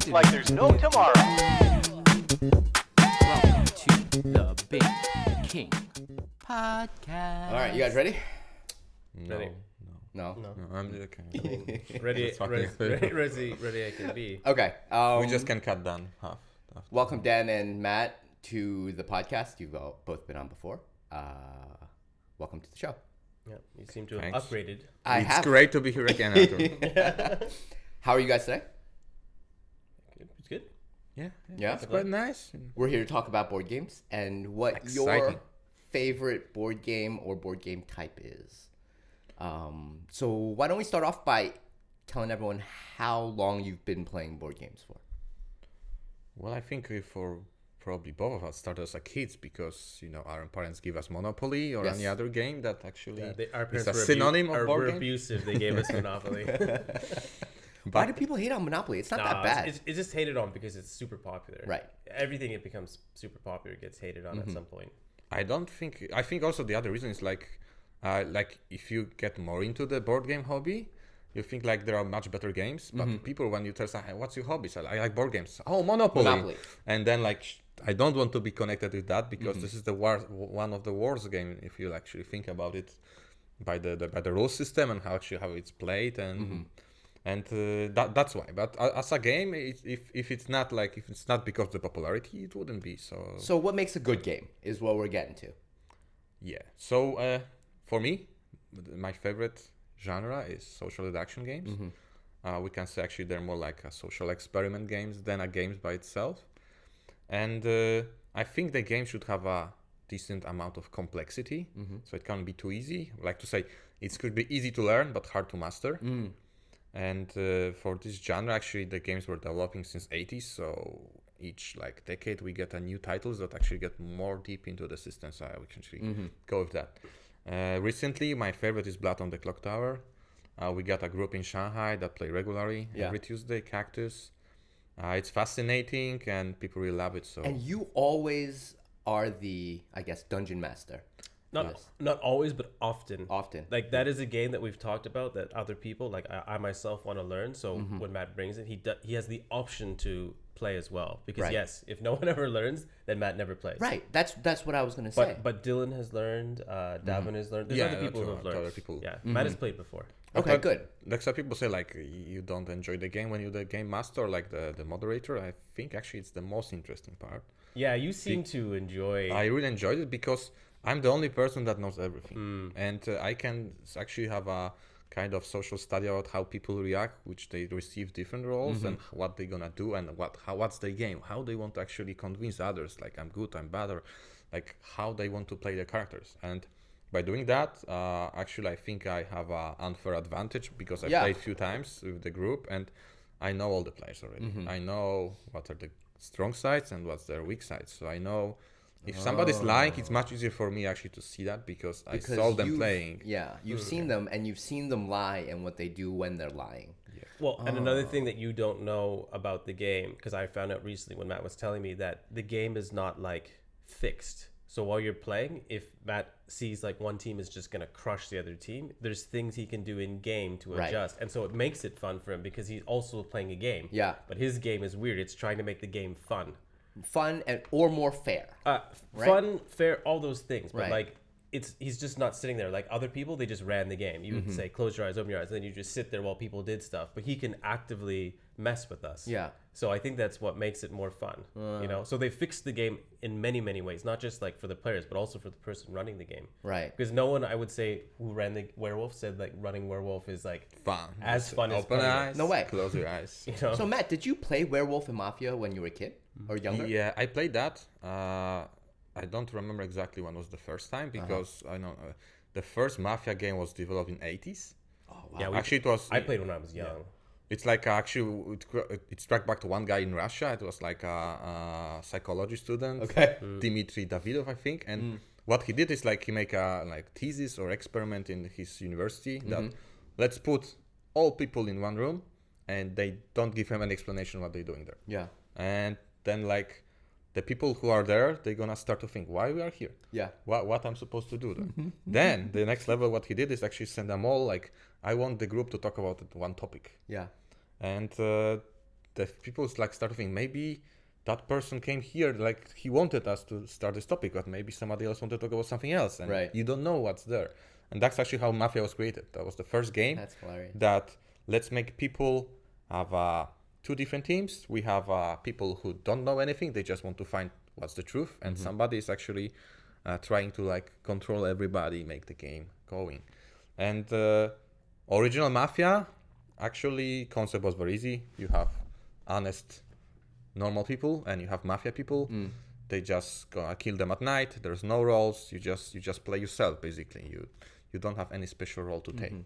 like there's no tomorrow. Welcome to the Big King Podcast. All right, you guys ready? Ready. No. No. I'm okay. Ready, fucking ready I can be. Okay. We just can cut down half. Welcome, Dan and Matt, to the podcast. You've both been on before. Welcome to the show. Yeah, you seem to have Thanks. upgraded. It's great to be here again, Arthur. How are you guys today? It's good. Yeah? It's quite nice. We're here to talk about board games and what your Exciting. favorite board game or board game type is. So why don't we start off by telling everyone how long you've been playing board games for? Well, I think for probably both of us started as kids because, our parents give us Monopoly or Yes. any other game that actually Our is parents a were synonym of board were game. abusive. They gave us Monopoly. Why do people hate on Monopoly? It's not that bad. It's just hated on because it's super popular. Right. Everything it becomes super popular gets hated on at some point. I think also the other reason is like if you get more into the board game hobby, you think like there are much better games, but people, when you tell them, "Hey, what's your hobbies?" I like board games. Oh, Monopoly. And then I don't want to be connected with that because this is one of the worst game if you actually think about it by the rule system and how it's played and that's why. But as a game, if it's not because of the popularity, it wouldn't be so. So what makes a good game is what we're getting to. Yeah. So for me, my favorite genre is social deduction games. We can say actually they're more like a social experiment games than a games by itself. And I think the game should have a decent amount of complexity, so it can't be too easy. I like to say it could be easy to learn but hard to master. And for this genre, actually, the games were developing since 80s, so each decade we get a new titles that actually get more deep into the system, so we can actually go with that. Recently, my favorite is Blood on the Clock Tower. We got a group in Shanghai that play regularly every Tuesday, Cactus. It's fascinating and people really love it. So. And you always are the, I guess, dungeon master. Not always, but often. Often. Like that is a game that we've talked about that other people, like I myself, want to learn. So when Matt brings it, he has the option to play as well. Because Right. yes, if no one ever learns, then Matt never plays. Right. That's what I was gonna say. But Dylan has learned. Davin has learned. There's other people who have learned. other people. Yeah, Matt has played before. Okay, good. Like some people say, you don't enjoy the game when you're the game master, like the moderator. I think actually it's the most interesting part. Yeah, you seem to enjoy. I really enjoyed it because I'm the only person that knows everything, and I can actually have a kind of social study about how people react, which they receive different roles and what they're gonna do and what's the game, how they want to actually convince others, like I'm good, I'm bad, or like how they want to play the characters. And by doing that, actually I think I have an unfair advantage because I played a few times with the group and I know all the players already. I know what are the strong sides and what's their weak sides. So I know if somebody's lying, it's much easier for me actually to see that because I saw them playing. Yeah, you've seen them and you've seen them lie and what they do when they're lying. Well, and another thing that you don't know about the game, because I found out recently when Matt was telling me that the game is not fixed. So while you're playing, if Matt sees one team is just going to crush the other team, there's things he can do in game to adjust. And so it makes it fun for him because he's also playing a game. Yeah. But his game is weird. It's trying to make the game fun. Fun or more fair. Fun, fair, all those things. But Right. he's just not sitting there. Like other people, they just ran the game. You would say, close your eyes, open your eyes. And then you just sit there while people did stuff. But he can actively mess with us. Yeah. So I think that's what makes it more fun. So they fixed the game in many, many ways. Not just for the players, but also for the person running the game. Right. Because no one, I would say, who ran the werewolf said running werewolf is Fun. as fun as open playing it. eyes. No way. Close your eyes. So Matt, did you play Werewolf and Mafia when you were a kid or younger? Yeah, I played that. I don't remember exactly when was the first time because I know the first Mafia game was developed in 80s. Oh wow. Yeah, Actually, it was. I played when I was young. It's actually it struck back to one guy in Russia. It was a psychology student, Okay. Dmitry Davidov, I think. And what he did is he make a thesis or experiment in his university that let's put all people in one room and they don't give him an explanation what they're doing there. Yeah. And then the people who are there, they're gonna start to think why we are here. Yeah. What I'm supposed to do then. Then the next level, what he did is actually send them all I want the group to talk about one topic. Yeah. And the people like start to think maybe that person came here like he wanted us to start this topic, but maybe somebody else wanted to talk about something else, and Right. you don't know what's there. And that's actually how Mafia was created. That was the first game That's hilarious. that let's make people have two different teams. We have people who don't know anything; they just want to find what's the truth, and somebody is actually trying to like control everybody, make the game going. And original Mafia, actually, concept was very easy. You have honest, normal people, and you have Mafia people. They just gonna kill them at night. There's no roles. You just play yourself basically. You don't have any special role to take.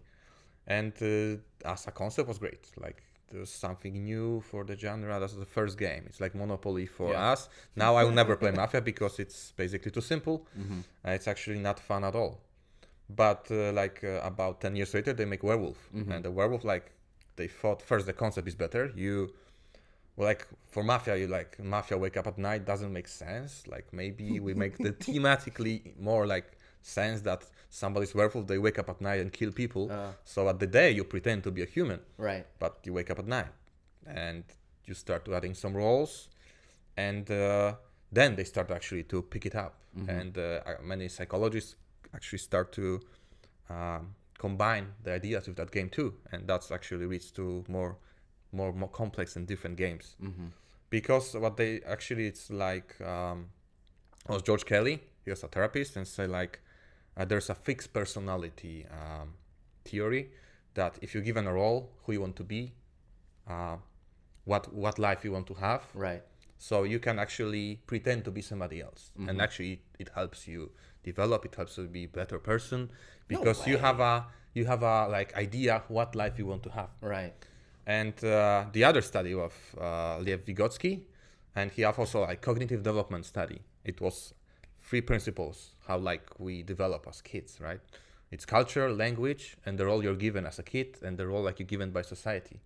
And as a concept was great. Like there's something new for the genre. That's the first game. It's like Monopoly for us. Now I will never play Mafia because it's basically too simple. It's actually not fun at all. But about 10 years later, they make Werewolf, and the Werewolf, like they thought first the concept is better. For Mafia, Mafia wake up at night doesn't make sense. Like maybe we make the thematically more like sense that somebody's werewolf, they wake up at night and kill people. So at the day you pretend to be a human, Right. but you wake up at night, and you start adding some roles, and then they start actually to pick it up, and many psychologists actually start to combine the ideas with that game too, and that's actually leads to more complex and different games. Because what they actually, it's like was George Kelly, he was a therapist, and say like there's a fixed personality theory that if you're given a role, who you want to be, what life you want to have, Right. so you can actually pretend to be somebody else, and actually it helps you develop. It helps you be a better person because you have a like idea what life you want to have. Right. And the other study of Lev Vygotsky, and he have also a cognitive development study. It was 3 principles how like we develop as kids, right? It's culture, language, and the role you're given as a kid, and the role like you're given by society.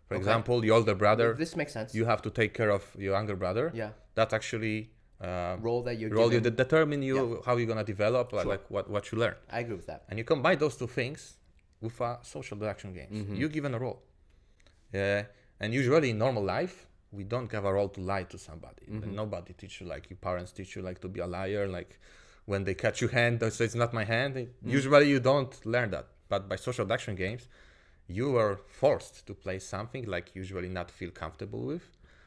For example, the older brother, This makes sense. you have to take care of your younger brother. Yeah. That's actually Role that you're role given. you determine how you're gonna develop, like what you learn. I agree with that. And you combine those two things with social deduction games. You're given a role. And usually in normal life, we don't have a role to lie to somebody. And nobody teach you, like your parents teach you like to be a liar. Like when they catch your hand, they say it's not my hand. Usually you don't learn that. But by social deduction games, you are forced to play something like usually not feel comfortable with.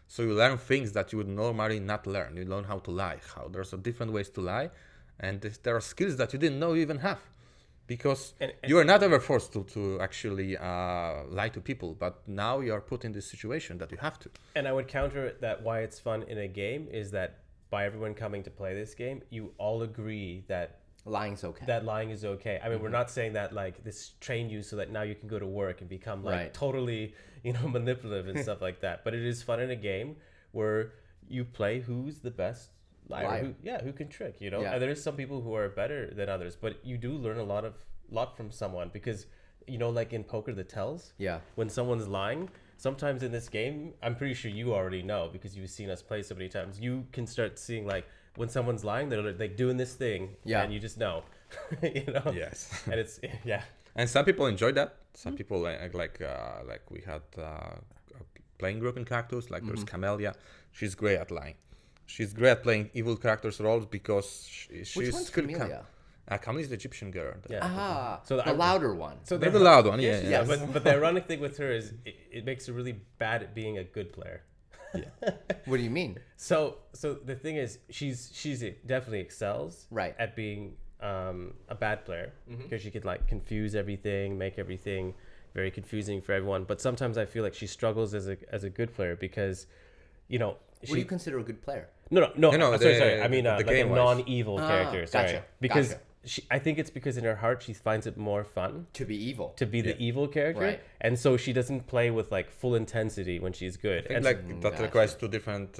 So you learn things that you would normally not learn. You learn how to lie, how there's different ways to lie. And there are skills that you didn't know you even have. Because you are not ever forced to actually lie to people, but now you are put in this situation that you have to. And I would counter that why it's fun in a game is that by everyone coming to play this game, you all agree that Lying's okay. lying is okay. I mean, we're not saying that like this trained you so that now you can go to work and become like Right. totally, manipulative and stuff like that. But it is fun in a game where you play who's the best liar. Who can trick, Yeah. And there's some people who are better than others, but you do learn a lot from someone because like in poker, the tells. Yeah. When someone's lying, sometimes in this game, I'm pretty sure you already know because you've seen us play so many times. You can start seeing like when someone's lying, they're like doing this thing, and you just know, Yes. And it's And some people enjoy that. Some people like we had a playing group in Cactus. Like there's Camellia. She's great at lying. She's great at playing evil characters roles because she's Which one's Camellia? Camellia is the Egyptian girl. Aha. So the louder one. So They're the loud one, yeah. Yes. But the ironic thing with her is it makes her really bad at being a good player. What do you mean? So the thing is, she's definitely excels Right. at being a bad player because she could like confuse everything, make everything very confusing for everyone. But sometimes I feel like she struggles as a good player because, What do you consider a good player? No. Sorry. I mean, the like a game-wise. non-evil character. Sorry, Gotcha. because Gotcha. I think it's because in her heart she finds it more fun To be evil. to be the evil character, Right. and so she doesn't play with like full intensity when she's good. I think And like that Gotcha. requires two different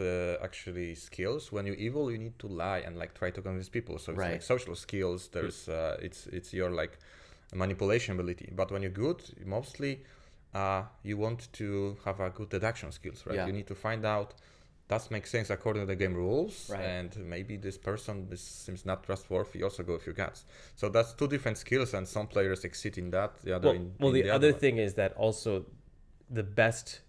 actually skills. When you're evil, you need to lie and like try to convince people. So it's Right. like social skills. There's it's your like manipulation ability. But when you're good, mostly you want to have a good deduction skills, right? Yeah. You need to find out that makes sense according to the game rules, Right. and maybe this seems not trustworthy. Also go with your guts. So that's two different skills, and some players exceed in that. The other the other thing is that also the best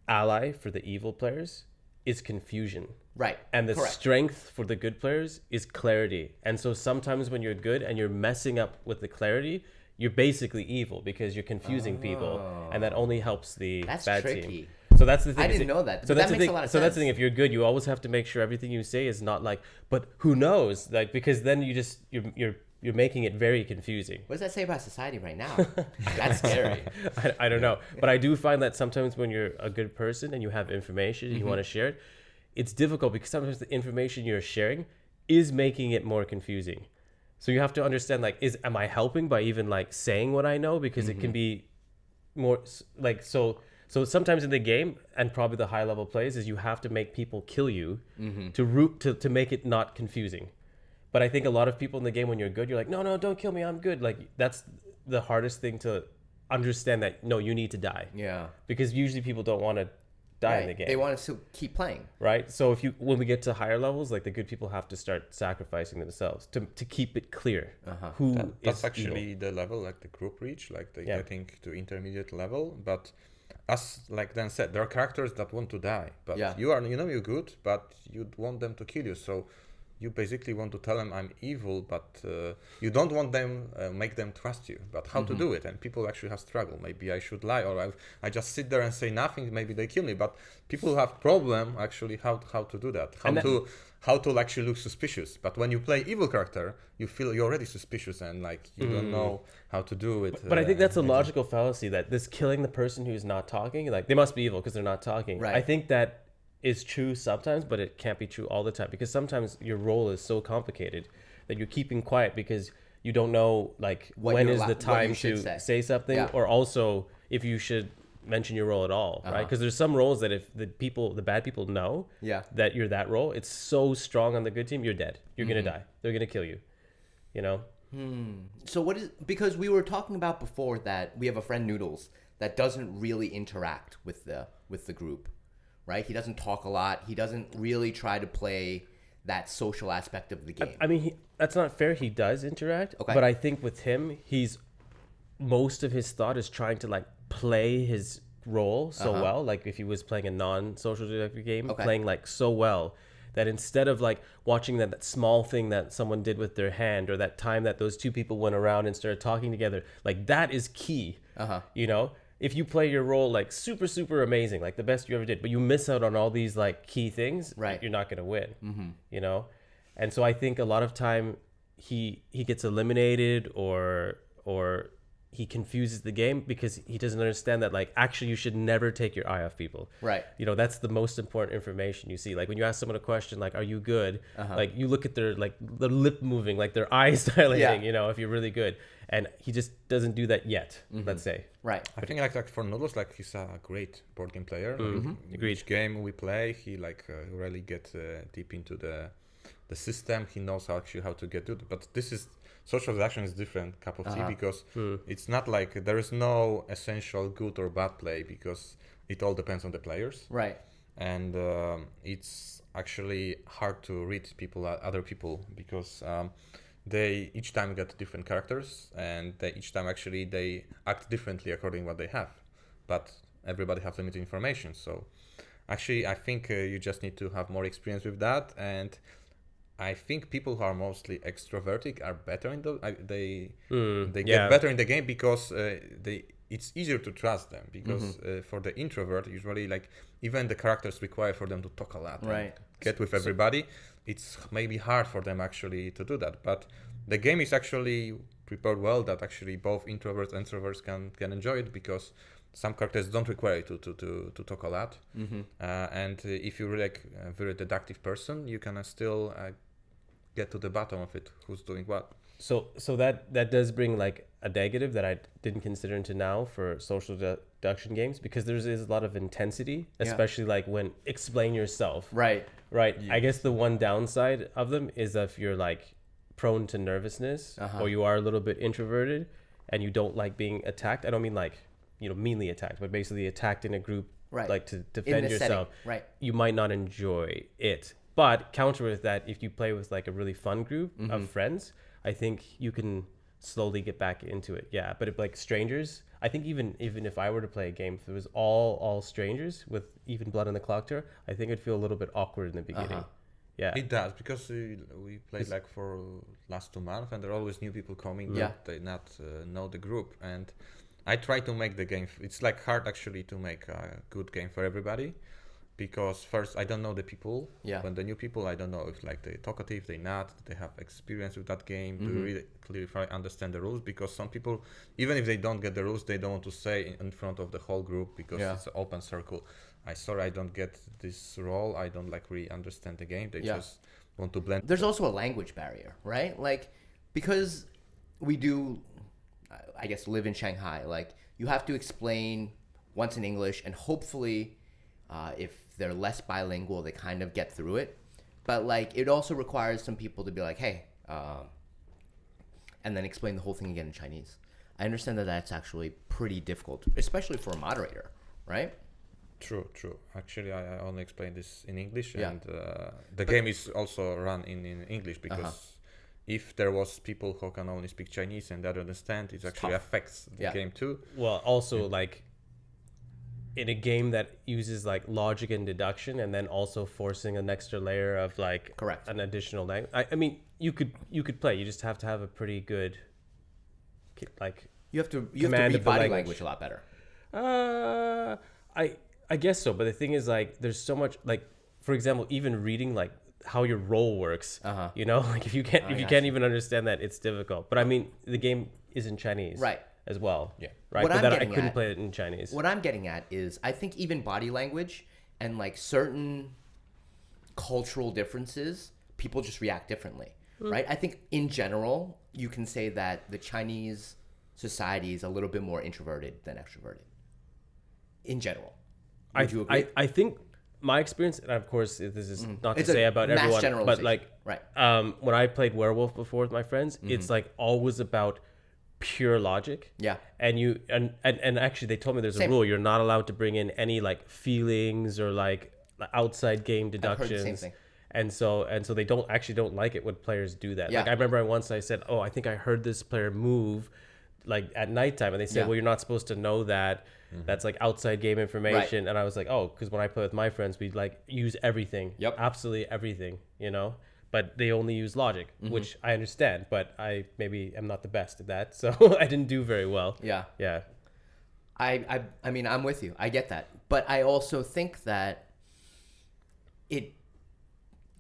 ally for the evil players is confusion. Right. And the Correct. strength for the good players is clarity. And so sometimes when you're good and you're messing up with the clarity, you're basically evil because you're confusing people, and that only helps the That's bad tricky. team. So that's the thing. I didn't know that, So but that's that the makes thing. a lot of So that's the sense. thing. If you're good, you always have to make sure everything you say is not like, but who knows? Like, because then you're making it very confusing. What does that say about society right now? That's scary. I don't know, but I do find that sometimes when you're a good person and you have information and you want to share it, it's difficult because sometimes the information you're sharing is making it more confusing. So you have to understand, like, am I helping by even like saying what I know? Because it can be more like, so sometimes in the game, and probably the high level plays, is you have to make people kill you to make it not confusing. But I think a lot of people in the game, when you're good, you're like, no, don't kill me, I'm good. Like, that's the hardest thing to understand, that no, you need to die. Yeah. Because usually people don't want to die in the Right. game. They want us to keep playing. Right? So when we get to higher levels, like, the good people have to start sacrificing themselves to keep it clear who That's is actually evil. the level like the group reach, like the Yeah. getting to intermediate level. But as like Dan said, there are characters that want to die, but Yeah. you're good, but you want them to kill you. So you basically want to tell them I'm evil, but you don't want them make them trust you. But how to do it? And people actually have struggle. Maybe I should lie, or I just sit there and say nothing. Maybe they kill me. But people have problem actually how to do that. How to actually look suspicious. But when you play evil character, you feel you're already suspicious and like you don't know how to do it. But I think that's a logical fallacy, that this killing the person who's not talking, like, they must be evil because they're not talking. Right. I think that is true sometimes, but it can't be true all the time, because sometimes your role is so complicated that you're keeping quiet because you don't know, like, What when you're is the what you time should to say. say something, Yeah. or also if you should mention your role at all, right? Because there's some roles that if the bad people know Yeah. that you're that role, it's so strong on the good team, you're dead. You're gonna die. They're gonna kill you. You know? So what is, because we were talking about before that we have a friend Noodles that doesn't really interact with the group, right? He doesn't talk a lot. He doesn't really try to play that social aspect of the game. I mean, that's not fair. He does interact, Okay. but I think with him, most of his thought is trying to like play his role so well. Like if he was playing a non-social deductive game, Okay. playing like so well that instead of like watching that small thing that someone did with their hand, or that time that those two people went around and started talking together, like that is key. You know, if you play your role like super, super amazing, like the best you ever did, but you miss out on all these like key things, Right. you're not going to win, you know? And so I think a lot of time he gets eliminated or he confuses the game because he doesn't understand that, like, actually you should never take your eye off people. Right. You know, that's the most important information you see. Like when you ask someone a question, like, are you good? Like you look at their, like the lip moving, like their eyes dilating, Yeah. you know, if you're really good. And he just doesn't do that yet, let's say. Right. I think like for Noodles, like he's a great board game player. Agreed. Each game we play, he like really gets deep into the system. He knows how to get good. But this is social action is different cup of tea because it's not like there is no essential good or bad play because it all depends on the players. Right. And it's actually hard to read other people because they each time get different characters and each time actually they act differently according what they have, but everybody have limited information. So actually I think you just need to have more experience with that. And I think people who are mostly extrovertic are better in they get yeah. better in the game because it's easier to trust them because for the introvert usually like even the characters require for them to talk a lot and Right. get with everybody. It's maybe hard for them actually to do that, but the game is actually prepared well that actually both introverts and extroverts can enjoy it because some characters don't require you to talk a lot. And if you're like a very deductive person, you can still get to the bottom of it, who's doing what. So that does bring like a negative that I didn't consider until now for social deduction games, because there's a lot of intensity, especially like when explain yourself. Right. Right. I guess the one downside of them is if you're like prone to nervousness or you are a little bit introverted and you don't like being attacked. I don't mean like, you know, meanly attacked, but basically attacked in a group, Right. like to defend this yourself. setting. Right. You might not enjoy it. But counter with that, if you play with like a really fun group of friends, I think you can slowly get back into it. Yeah, but if like strangers, I think even if I were to play a game, if it was all strangers with even Blood on the Clock Tower, I think it'd feel a little bit awkward in the beginning. Yeah, It does because we played like for last 2 months, and there are always new people coming. Yeah. That they not know the group, and I try to make the game. It's like hard actually to make a good game for everybody, because first I don't know the people. Yeah. When the new people, I don't know if like they talkative, they not, they have experience with that game. Do you really clearly understand the rules? Because some people, even if they don't get the rules, they don't want to say in front of the whole group because it's an open circle. I don't get this role. I don't like really understand the game. They just want to blend. There's also a language barrier, right? Like, because we do, I guess, live in Shanghai, like, you have to explain once in English, and hopefully, if they're less bilingual, they kind of get through it. But, like, it also requires some people to be like, hey, and then explain the whole thing again in Chinese. I understand that that's actually pretty difficult, especially for a moderator, right? True. Actually, I only explained this in English, and the game is also run in English because if there was people who can only speak Chinese and that understand, it actually affects the game too. Well, also like in a game that uses like logic and deduction, and then also forcing an extra layer of like an additional language. I mean, you could play. You just have to have a pretty good like you have to read body language a lot better. I guess so, but the thing is, like, there's so much, like, for example, even reading like how your role works. You know, like if you can't even understand that, it's difficult. But I mean, the game is in Chinese, right? As well, right. What but then I getting couldn't at- play it in Chinese. What I'm getting at is, I think even body language and like certain cultural differences, people just react differently, right? I think in general, you can say that the Chinese society is a little bit more introverted than extroverted. In general. Would you agree? I think my experience, and of course this is not to It's a say about mass everyone, but generalization. like Right. when I played Werewolf before with my friends, it's like always about pure logic. Yeah. And you and actually they told me there's a Same. rule, you're not allowed to bring in any like feelings or like outside game I've heard deductions. the same thing. And so they don't like it when players do that. Yeah. Like I remember once I said, "Oh, I think I heard this player move like at nighttime," and they said, "Well, you're not supposed to know that. That's like outside game information." And I was like, "Oh, because when I play with my friends, we like use everything, absolutely everything, you know." But they only use logic, which I understand, but I maybe am not the best at that, so I didn't do very well. Yeah. Yeah. I mean, I'm with you. I get that. But I also think that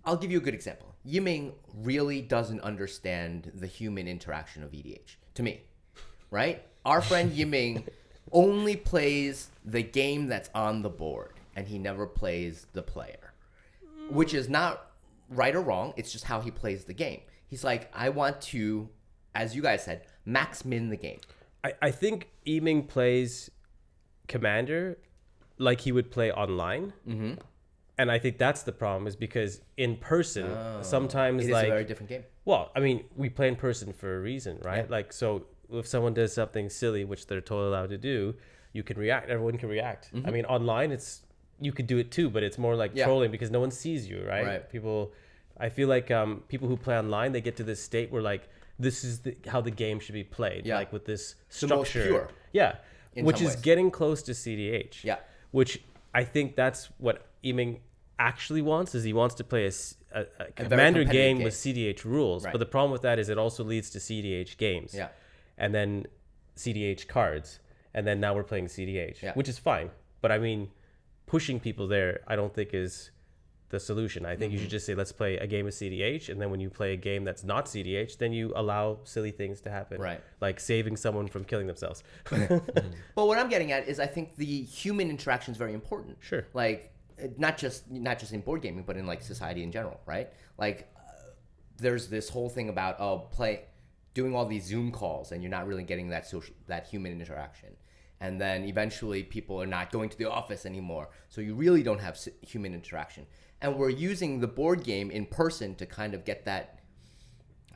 I'll give you a good example. Yiming really doesn't understand the human interaction of EDH, to me, right? Our friend Yiming only plays the game that's on the board, and he never plays the player, which is not right or wrong. It's just how he plays the game. He's like, I want to, as you guys said, max min the game. I think Yiming plays Commander like he would play online. And I think that's the problem, is because in person, sometimes It is like a very different game. well, I mean, we play in person for a reason, right? Yeah. Like, so if someone does something silly, which they're totally allowed to do, you can react. Everyone can react. I mean, online, you could do it too, but it's more like trolling because no one sees you, right? I feel like people who play online, they get to this state where like this is how the game should be played, like with this The most structure, pure, which some is ways. getting close to CDH, which I think that's what Yiming actually wants, is he wants to play a very commander competitive game game. with CDH rules. But the problem with that is it also leads to CDH games. And then CDH cards. And then now we're playing CDH, which is fine. But I mean, pushing people there, I don't think is the solution. I think you should just say, let's play a game of CDH. And then when you play a game that's not CDH, then you allow silly things to happen. Right. Like saving someone from killing themselves. But what I'm getting at is, I think the human interaction is very important. Sure. Like, not just in board gaming, but in like society in general, right? Like, there's this whole thing about doing all these Zoom calls, and you're not really getting that human interaction. And then eventually, people are not going to the office anymore, so you really don't have human interaction. And we're using the board game in person to kind of get that,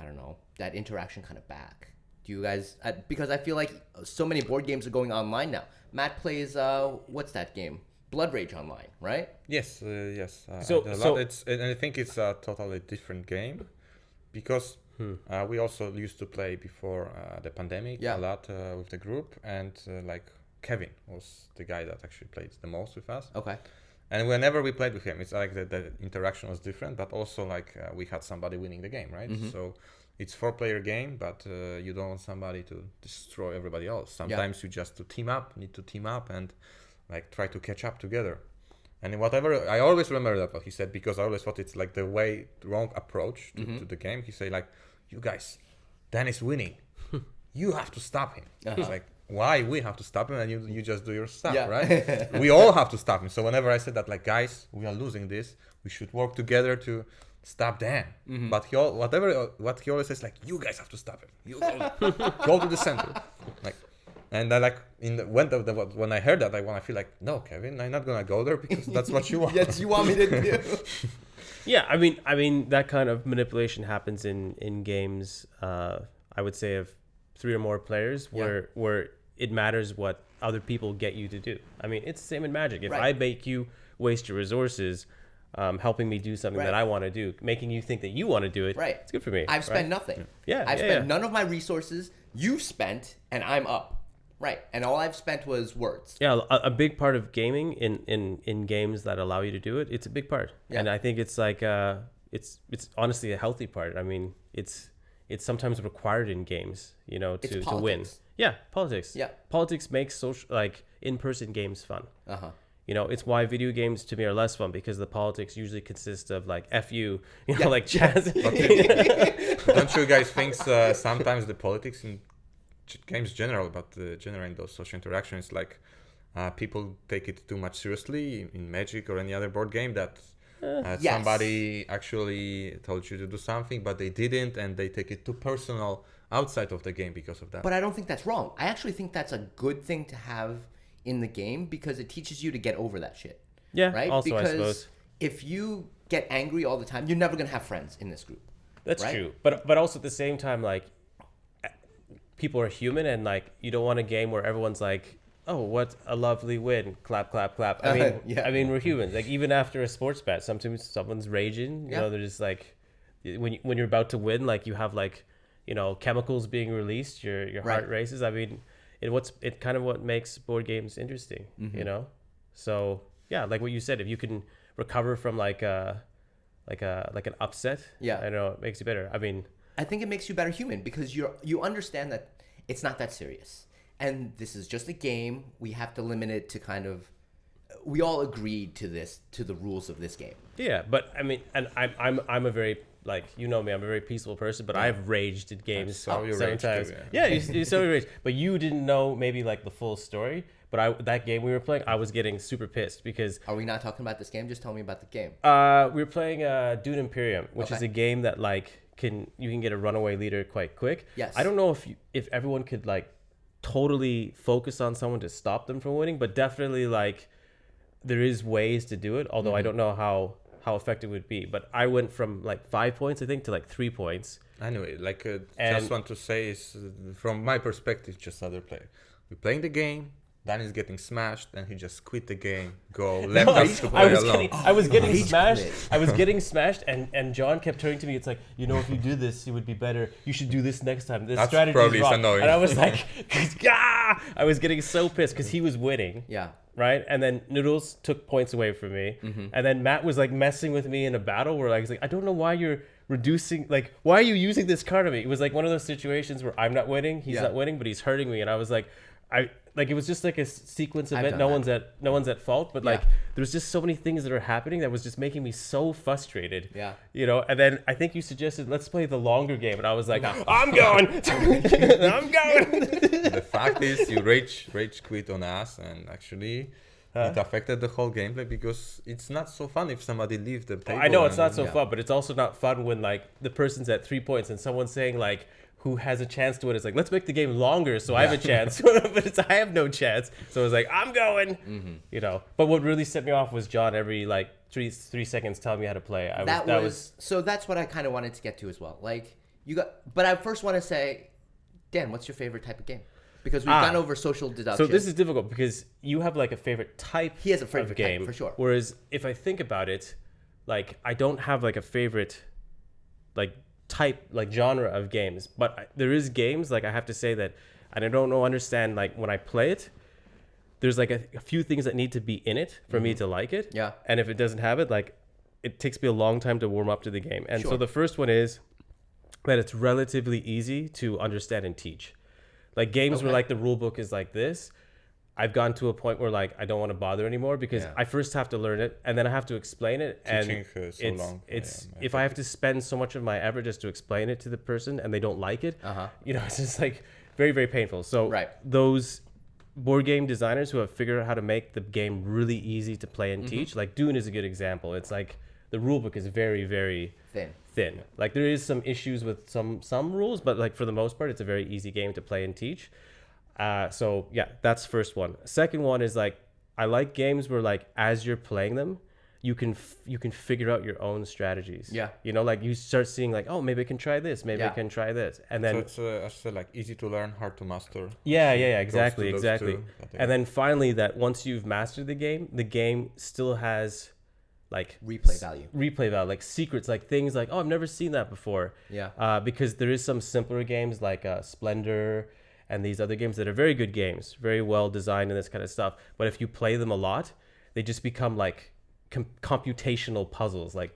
I don't know, that interaction kind of back. Do you guys? Because I feel like so many board games are going online now. Matt plays what's that game? Blood Rage online, right? Yes. So and I think it's a totally different game, because We also used to play before the pandemic Yeah. a lot with the group, and like Kevin was the guy that actually played the most with us. Okay. And whenever we played with him, it's like the interaction was different, but also like we had somebody winning the game, right? So it's 4-player game, but you don't want somebody to destroy everybody else. Sometimes you just need to team up and like try to catch up together. And whatever, I always remember that what he said, because I always thought it's like the wrong approach to the game. He say like, you guys, Dan is winning. You have to stop him. It's like, why we have to stop him and you just do your stuff, right? We all have to stop him. So whenever I said that, like, guys, we are losing this, we should work together to stop Dan. But what he always says, like, you guys have to stop him. You go to the center, like. And I like when I heard that, I feel like, no, Kevin, I'm not gonna go there because that's what you want. Yes, you want me to do. Yeah, I mean that kind of manipulation happens in games. I would say of 3 or more players, where it matters what other people get you to do. I mean, it's the same in Magic. If I make you waste your resources, helping me do something that I want to do, making you think that you want to do it, it's good for me. I've spent nothing. I've spent none of my resources. You've spent, and I'm up. Right, and all I've spent was words. Yeah, a big part of gaming in games that allow you to do it, it's a big part. Yeah. And I think it's like it's honestly a healthy part. I mean, it's sometimes required in games, you know, to win. Yeah, politics. Yeah, politics makes social like in-person games fun. You know, it's why video games to me are less fun, because the politics usually consist of like F you know, like Chaz. Don't you guys think sometimes the politics in games general, but generating those social interactions, like people take it too much seriously in Magic or any other board game, that somebody actually told you to do something but they didn't, and they take it too personal outside of the game because of that. But I don't think that's wrong. I actually think that's a good thing to have in the game, because it teaches you to get over that shit. Yeah, right? Also, because I suppose if you get angry all the time, you're never gonna have friends in this group. That's true. But also at the same time, like, people are human, and like you don't want a game where everyone's like, oh, what a lovely win, clap, clap, clap. I mean, I mean, we're humans. Like, even after a sports bet, sometimes someone's raging. You know, they're just like, when you're about to win, like you have like, you know, chemicals being released, your heart races. I mean, it kind of what makes board games interesting. You know, so yeah, like what you said, if you can recover from like an upset, I know it makes you better. I mean, I think it makes you a better human, because you understand that it's not that serious, and this is just a game. We have to limit it to kind of. We all agreed to the rules of this game. Yeah, but I mean, and I'm a very, like, you know me, I'm a very peaceful person, but I've raged at games sometimes. You saw me rage, but you didn't know maybe like the full story. But that game we were playing, I was getting super pissed because. Are we not talking about this game? Just tell me about the game. We were playing Dune Imperium, which is a game that like you can get a runaway leader quite quick. Yes. I don't know if everyone could like totally focus on someone to stop them from winning, but definitely like there is ways to do it. Although I don't know how effective it would be. But I went from like 5 points, I think, to like 3 points. Anyway, like just want to say is from my perspective, just other player. We're playing the game. Dan is getting smashed, and he just quit the game. Left us to play alone. I was getting smashed. I was getting smashed, and John kept turning to me. It's like, you know, if you do this, it would be better. You should do this next time. This strategy is wrong. Annoying. And I was like, I was getting so pissed because he was winning. Yeah. Right, and then Noodles took points away from me, and then Matt was like messing with me in a battle where like, he's like, I don't know why you're reducing, like, why are you using this card on me? It was like one of those situations where I'm not winning, he's not winning, but he's hurting me, and I was like, it was just like a sequence event. No one's at fault, but like there's just so many things that are happening that was just making me so frustrated. Yeah, you know. And then I think you suggested let's play the longer game, and I was like, I'm going, I'm going. The fact is, you rage quit on us, and actually. It affected the whole gameplay because it's not so fun if somebody leaves the table. I know it's not so fun, but it's also not fun when like the person's at 3 points and someone's saying like who has a chance to win. It's like, let's make the game longer so I have a chance, but I have no chance. So it's like, I'm going, you know. But what really set me off was John every like three seconds telling me how to play. So that's what I kind of wanted to get to as well. Like but I first want to say, Dan, what's your favorite type of game? Because we've gone over social deduction. So this is difficult because you have like a favorite type. He has a favorite game type, for sure. Whereas if I think about it, like I don't have like a favorite like type, like genre of games. But there is games, like I have to say that, and I don't know, understand, like when I play it, there's like a few things that need to be in it for me to like it. Yeah. And if it doesn't have it, like it takes me a long time to warm up to the game. And so Sure. the first one is that it's relatively easy to understand and teach. Like games where Okay. like the rule book is like this, I've gotten to a point where like I don't want to bother anymore because Yeah. I first have to learn it and then I have to explain it. Teaching, And so long. it's Yeah, if I have to spend so much of my effort just to explain it to the person and they don't like it, you know, it's just like very, very painful. So Right. those board game designers who have figured out how to make the game really easy to play and teach, like Dune is a good example. It's like the rule book is very, very Thin. Like there is some issues with some rules, but like for the most part, it's a very easy game to play and teach. So yeah, that's first one. Second one is like I like games where like as you're playing them, you can figure out your own strategies. Yeah. You know, like you start seeing like, oh, maybe I can try this, maybe I Yeah. can try this, and then So it's as I said, like easy to learn, hard to master. yeah, Goes exactly, to those exactly. two, I think. And then finally, that once you've mastered the game still has like Replay value. like secrets, like things like, oh, I've never seen that before. Yeah. Because there is some simpler games like Splendor and these other games that are very good games, very well designed and this kind of stuff. But if you play them a lot, they just become like computational puzzles. Like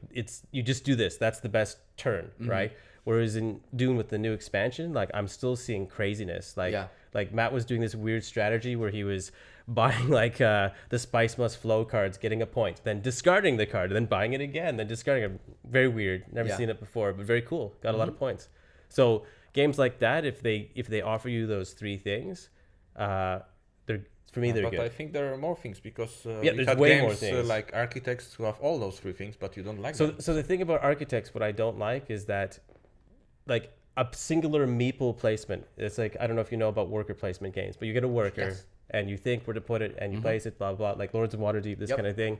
you just do this, that's the best turn, right? Whereas in Dune with the new expansion, like I'm still seeing craziness. Like Yeah. like Matt was doing this weird strategy where he was buying like the Spice Must Flow cards, getting a point, then discarding the card, and then buying it again, then discarding it. Very weird. Never Yeah. seen it before, but very cool. Got a lot of points. So games like that, if they offer you those three things, they're for me they're But good. I think there are more things because Yeah, we there's had way games more things. like Architects who have all those three things, but you don't like So them. so the thing about Architects, what I don't like is that like a singular meeple placement. It's like, I don't know if you know about worker placement games, but you get a worker Yes. and you think where to put it and you place it, blah, blah, like Lords of Waterdeep, this Yep. kind of thing.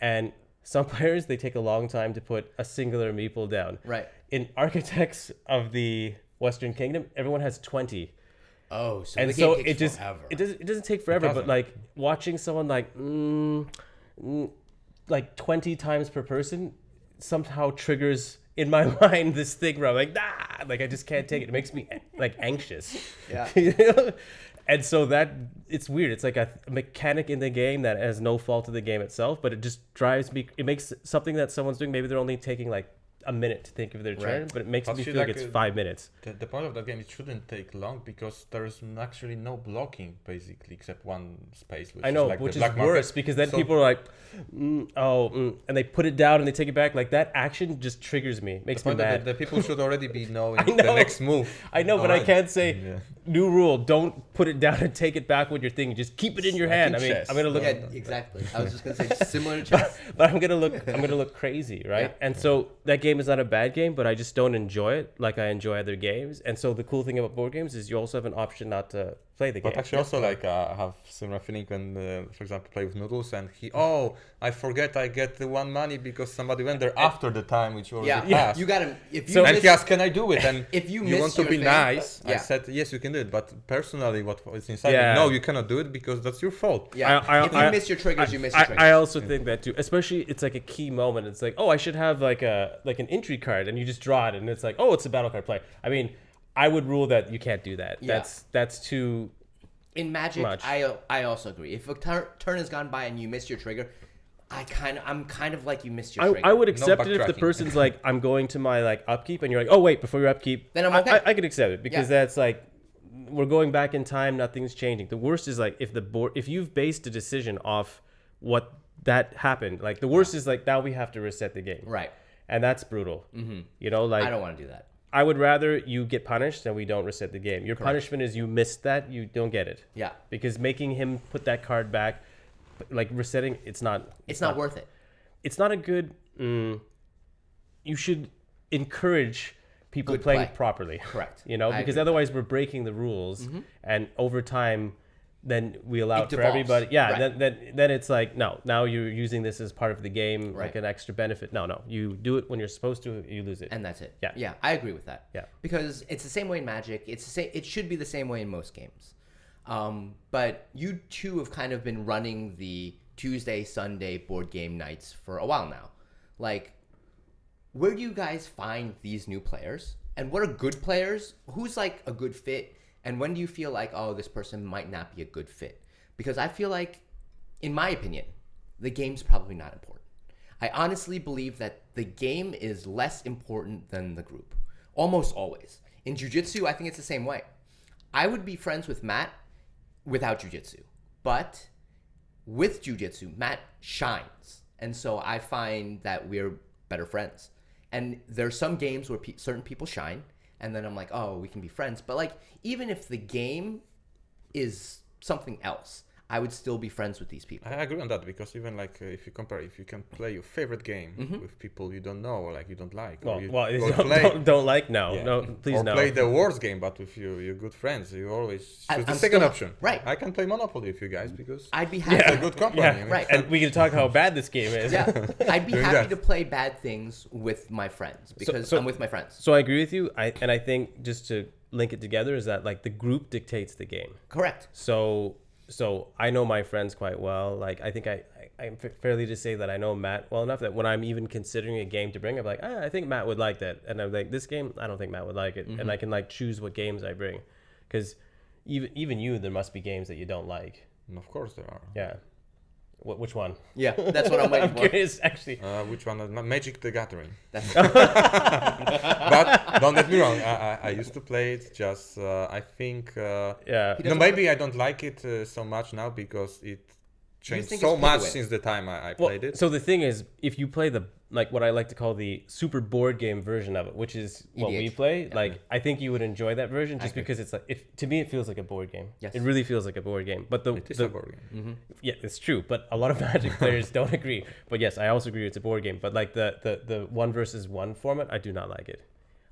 And some players, they take a long time to put a singular meeple down. Right. In Architects of the Western Kingdom, everyone has 20. Oh, so And the so game takes it just, forever. it doesn't take forever, but doesn't. like watching someone like 20 times per person somehow triggers in my mind this thing where I'm like, nah, like I just can't take it. It makes me like anxious. Yeah. You know? And so that it's weird. It's like a mechanic in the game that has no fault of the game itself, but it just drives me. It makes something that someone's doing. Maybe they're only taking like a minute to think of their turn, Right. but it makes But me you feel like like, it's 5 minutes. The point of that game, it shouldn't take long because there's actually no blocking basically except one space. Which I know, is like which the is black market. worse because then So- people are like, and they put it down and they take it back. Like that action just triggers me, The makes me point that mad. the people should already be knowing I the know. next move. I know, but I Alright. can't say Yeah. new rule. Don't put it down and take it back with your thing. Just keep it in your Like hand. in I mean, chess. I'm gonna look, Yeah, exactly. I was just gonna say similar to chess. but I'm gonna look crazy, right? Yeah. And so that game is not a bad game, but I just don't enjoy it like I enjoy other games. And so the cool thing about board games is you also have an option not to play the game. But actually, also like I have similar feeling when, for example, play with Noodles and I forget I get the one money because somebody went there after the time which already Yeah, passed. you gotta. If you So- And miss, he asked, "Can I do it?" And if you you miss want to your be thing, nice. I yeah. said, "Yes, you can do it." But personally, what was inside Yeah. me? No, you cannot do it because that's your fault. yeah. If you miss your triggers, you miss your triggers. I also think that too. Especially, it's like a key moment. It's like, oh, I should have like an entry card, and you just draw it, and it's like, oh, it's a battle card play. I mean, I would rule that you can't do that. Yeah. That's too. In Magic, much. I also agree. If a turn has gone by and you missed your trigger, I'm kind of like you missed your trigger. I would accept it if the backtracking. person's like, I'm going to my like upkeep, and you're like, oh wait, before your upkeep, Then I'm okay. I could accept it because Yeah. that's like, we're going back in time, nothing's changing. The worst is like if you've based a decision off what that happened, like the worst is like now we have to reset the game, Right. and that's brutal. You know, like I don't want to do that. I would rather you get punished than we don't reset the game. Your punishment is you missed that, you don't get it. Yeah. Because making him put that card back, like resetting, it's not Worth it. it's not a good you should encourage people Good playing play. properly. Correct. You know, I because agree. otherwise we're breaking the rules and over time then we allow It it for devolves. everybody. Yeah, Right. then it's like no, now you're using this as part of the game, like Right. an extra benefit. No, you do it when you're supposed to, you lose it. And that's it. Yeah. Yeah, I agree with that. Yeah. Because it's the same way in Magic. It's the same. It should be the same way in most games. But you two have kind of been running the Tuesday, Sunday board game nights for a while now. Like, where do you guys find these new players? And what are good players? Who's like a good fit? And when do you feel like, oh, this person might not be a good fit? Because I feel like, in my opinion, the game's probably not important. I honestly believe that the game is less important than the group. Almost always. In jiu-jitsu, I think it's the same way. I would be friends with Matt without jiu-jitsu. But with jiu-jitsu, Matt shines. And so I find that we're better friends. And there's some games where certain people shine. And then I'm like, oh, we can be friends. But like, even if the game is something else, I would still be friends with these people. I agree on that, because even like if you compare, if you can play your favorite game with people you don't know or like you don't like, or don't like no, please or no. play the worst game, but with your good friends, you always choose the I'm second still- option. right. I can play Monopoly with you guys because I'd be happy. it's a good company. Yeah, I mean. Right. And we can talk how bad this game is. Yeah, I'd be Doing happy that. to play bad things with my friends because so- I'm with my friends. So I agree with you. I think just to link it together is that like the group dictates the game. Correct. So I know my friends quite well. Like I think I'm fairly to say that I know Matt well enough that when I'm even considering a game to bring, I'm like, I think Matt would like that, and I'm like, this game, I don't think Matt would like it, and I can like choose what games I bring, because even you, there must be games that you don't like. And of course there are. Yeah. Which one? Yeah, that's what I'm waiting I'm for. curious, actually. Which one? Magic the Gathering. That's, But don't get me wrong. I used to play it. Just I think. Yeah. No, maybe I don't like it so much now because it changed think so it's pay to much win? since the time I Well, played it. so the thing is, if you play the like what I like to call the super board game version of it, which is what we EDH. play, like I think you would enjoy that version just agree. because it's like to me it feels like a board game. Yes. It really feels like a board game. But It is a board game. yeah, it's true. But a lot of Magic players don't agree. But yes, I also agree it's a board game. But like the 1-versus-1 format, I do not like it.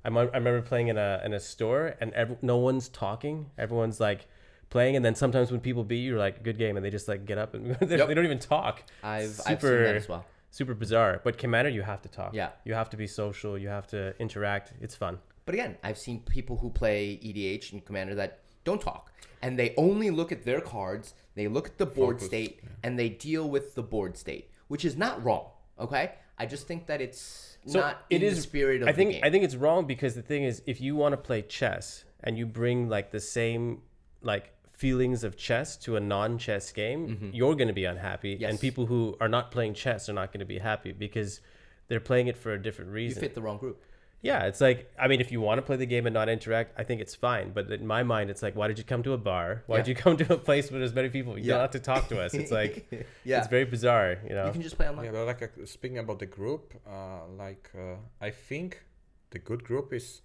I remember playing in a store and no one's talking. Everyone's like playing, and then sometimes when people beat you, you're like, good game, and they just like get up and they don't even talk. I've seen that as well. Super bizarre. But Commander, you have to talk. Yeah. You have to be social. You have to interact. It's fun. But again, I've seen people who play EDH and Commander that don't talk. And they only look at their cards, they look at the board Focused, state, and they deal with the board state, which is not wrong, okay? I just think that it's not in the spirit of the game. I think it's wrong because the thing is, if you want to play chess and you bring like the same like feelings of chess to a non-chess game, you're going to be unhappy. Yes. And people who are not playing chess are not going to be happy because they're playing it for a different You reason. fit the wrong group. Yeah, it's like, I mean, if you want to play the game and not interact, I think it's fine. But in my mind, it's like, why did you come to a bar? Why did you come to a place with as many people? You don't have to talk to us. It's like, it's very bizarre, you know? You can just play online. Yeah, but like speaking about the group, I think the good group is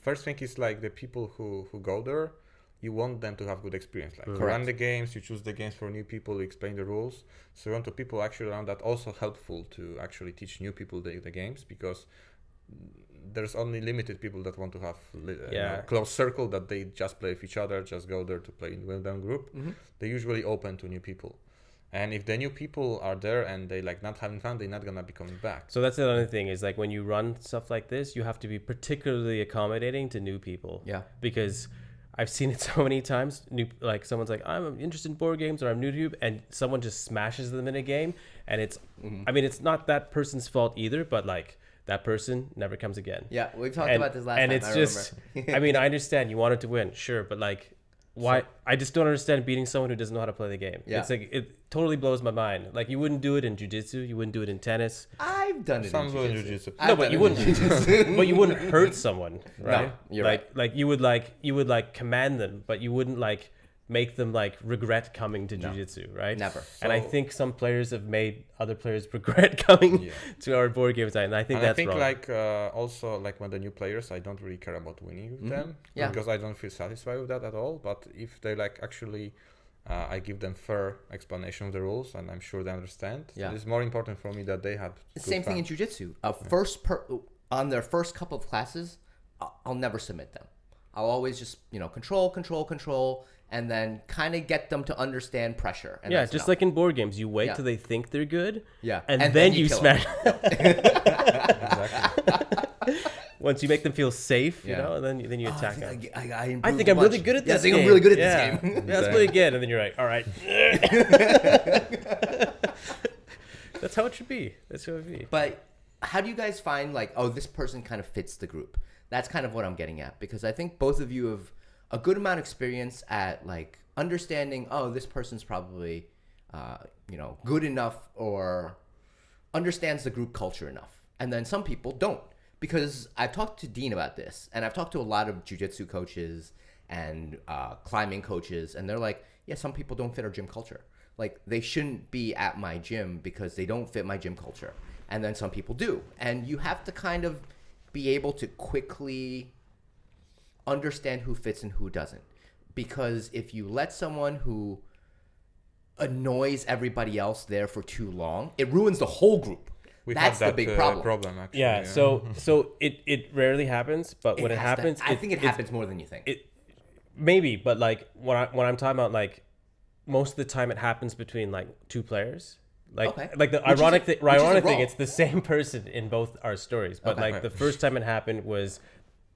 first thing is like the people who go there, you want them to have good experience. Like you run the games, you choose the games for new people, you explain the rules. So you want the people actually around that also helpful to actually teach new people the games, because there's only limited people that want to have close circle that they just play with each other, just go there to play in well-done group. They're usually open to new people. And if the new people are there and they like not having fun, they're not gonna be coming back. So that's another thing is like when you run stuff like this, you have to be particularly accommodating to new people. Yeah. Because I've seen it so many times. Like someone's like, I'm interested in board games or I'm new to you, and someone just smashes them in a game, and it's, I mean, it's not that person's fault either, but like that person never comes again. Yeah, we've talked about this last time. And it's just, I mean, I understand you wanted to win, sure, but like, why? I just don't understand beating someone who doesn't know how to play the game. Yeah. It's like, it totally blows my mind. Like you wouldn't do it in jiu-jitsu, you wouldn't do it in tennis. I've done it Some in will in jiu-jitsu. jiu-jitsu. No, but you wouldn't. But you wouldn't hurt someone, right? you're like you would like command them, but you wouldn't like make them like regret coming to jiu-jitsu, right? Never. And I think some players have made other players regret coming to our board games night, and I think And that's I think wrong. like also like when the new players, I don't really care about winning with them, Yeah. because I don't feel satisfied with that at all. But if they like actually, I give them fair explanation of the rules, and I'm sure they understand. Yeah. It's more important for me that they have Same thing in jiu-jitsu. On their first couple of classes, I'll never submit them. I'll always just, control, and then kind of get them to understand pressure. And yeah, that's just enough. like in board games, you wait Yeah. till they think they're good, Yeah. and, And then then you you kill smash. Exactly. Once you make them feel safe, you Yeah. know, and then you Oh, attack I them. think I I improved think a I'm really bunch. good at Yeah, this I think game. I'm really good at Yeah. this game. Yeah, let's play again, and then you're like, all right. That's how it should be. That's how it should be. But how do you guys find like, oh, this person kind of fits the group? That's kind of what I'm getting at, because I think both of you have a good amount of experience at like understanding, oh, this person's probably, good enough or understands the group culture enough. And then some people don't, because I've talked to Dean about this, and I've talked to a lot of jiu-jitsu coaches and climbing coaches, and they're like, yeah, some people don't fit our gym culture. Like, they shouldn't be at my gym because they don't fit my gym culture. And then some people do. And you have to kind of be able to quickly understand who fits and who doesn't. Because if you let someone who annoys everybody else there for too long, it ruins the whole group. That's the big problem. Actually, Yeah, so it rarely happens, but when it happens, I think it happens more than you think. Maybe, but like when I'm talking about, like, most of the time it happens between like two players. Like, like the ironic thing, it's the same person in both our stories. But the first time it happened was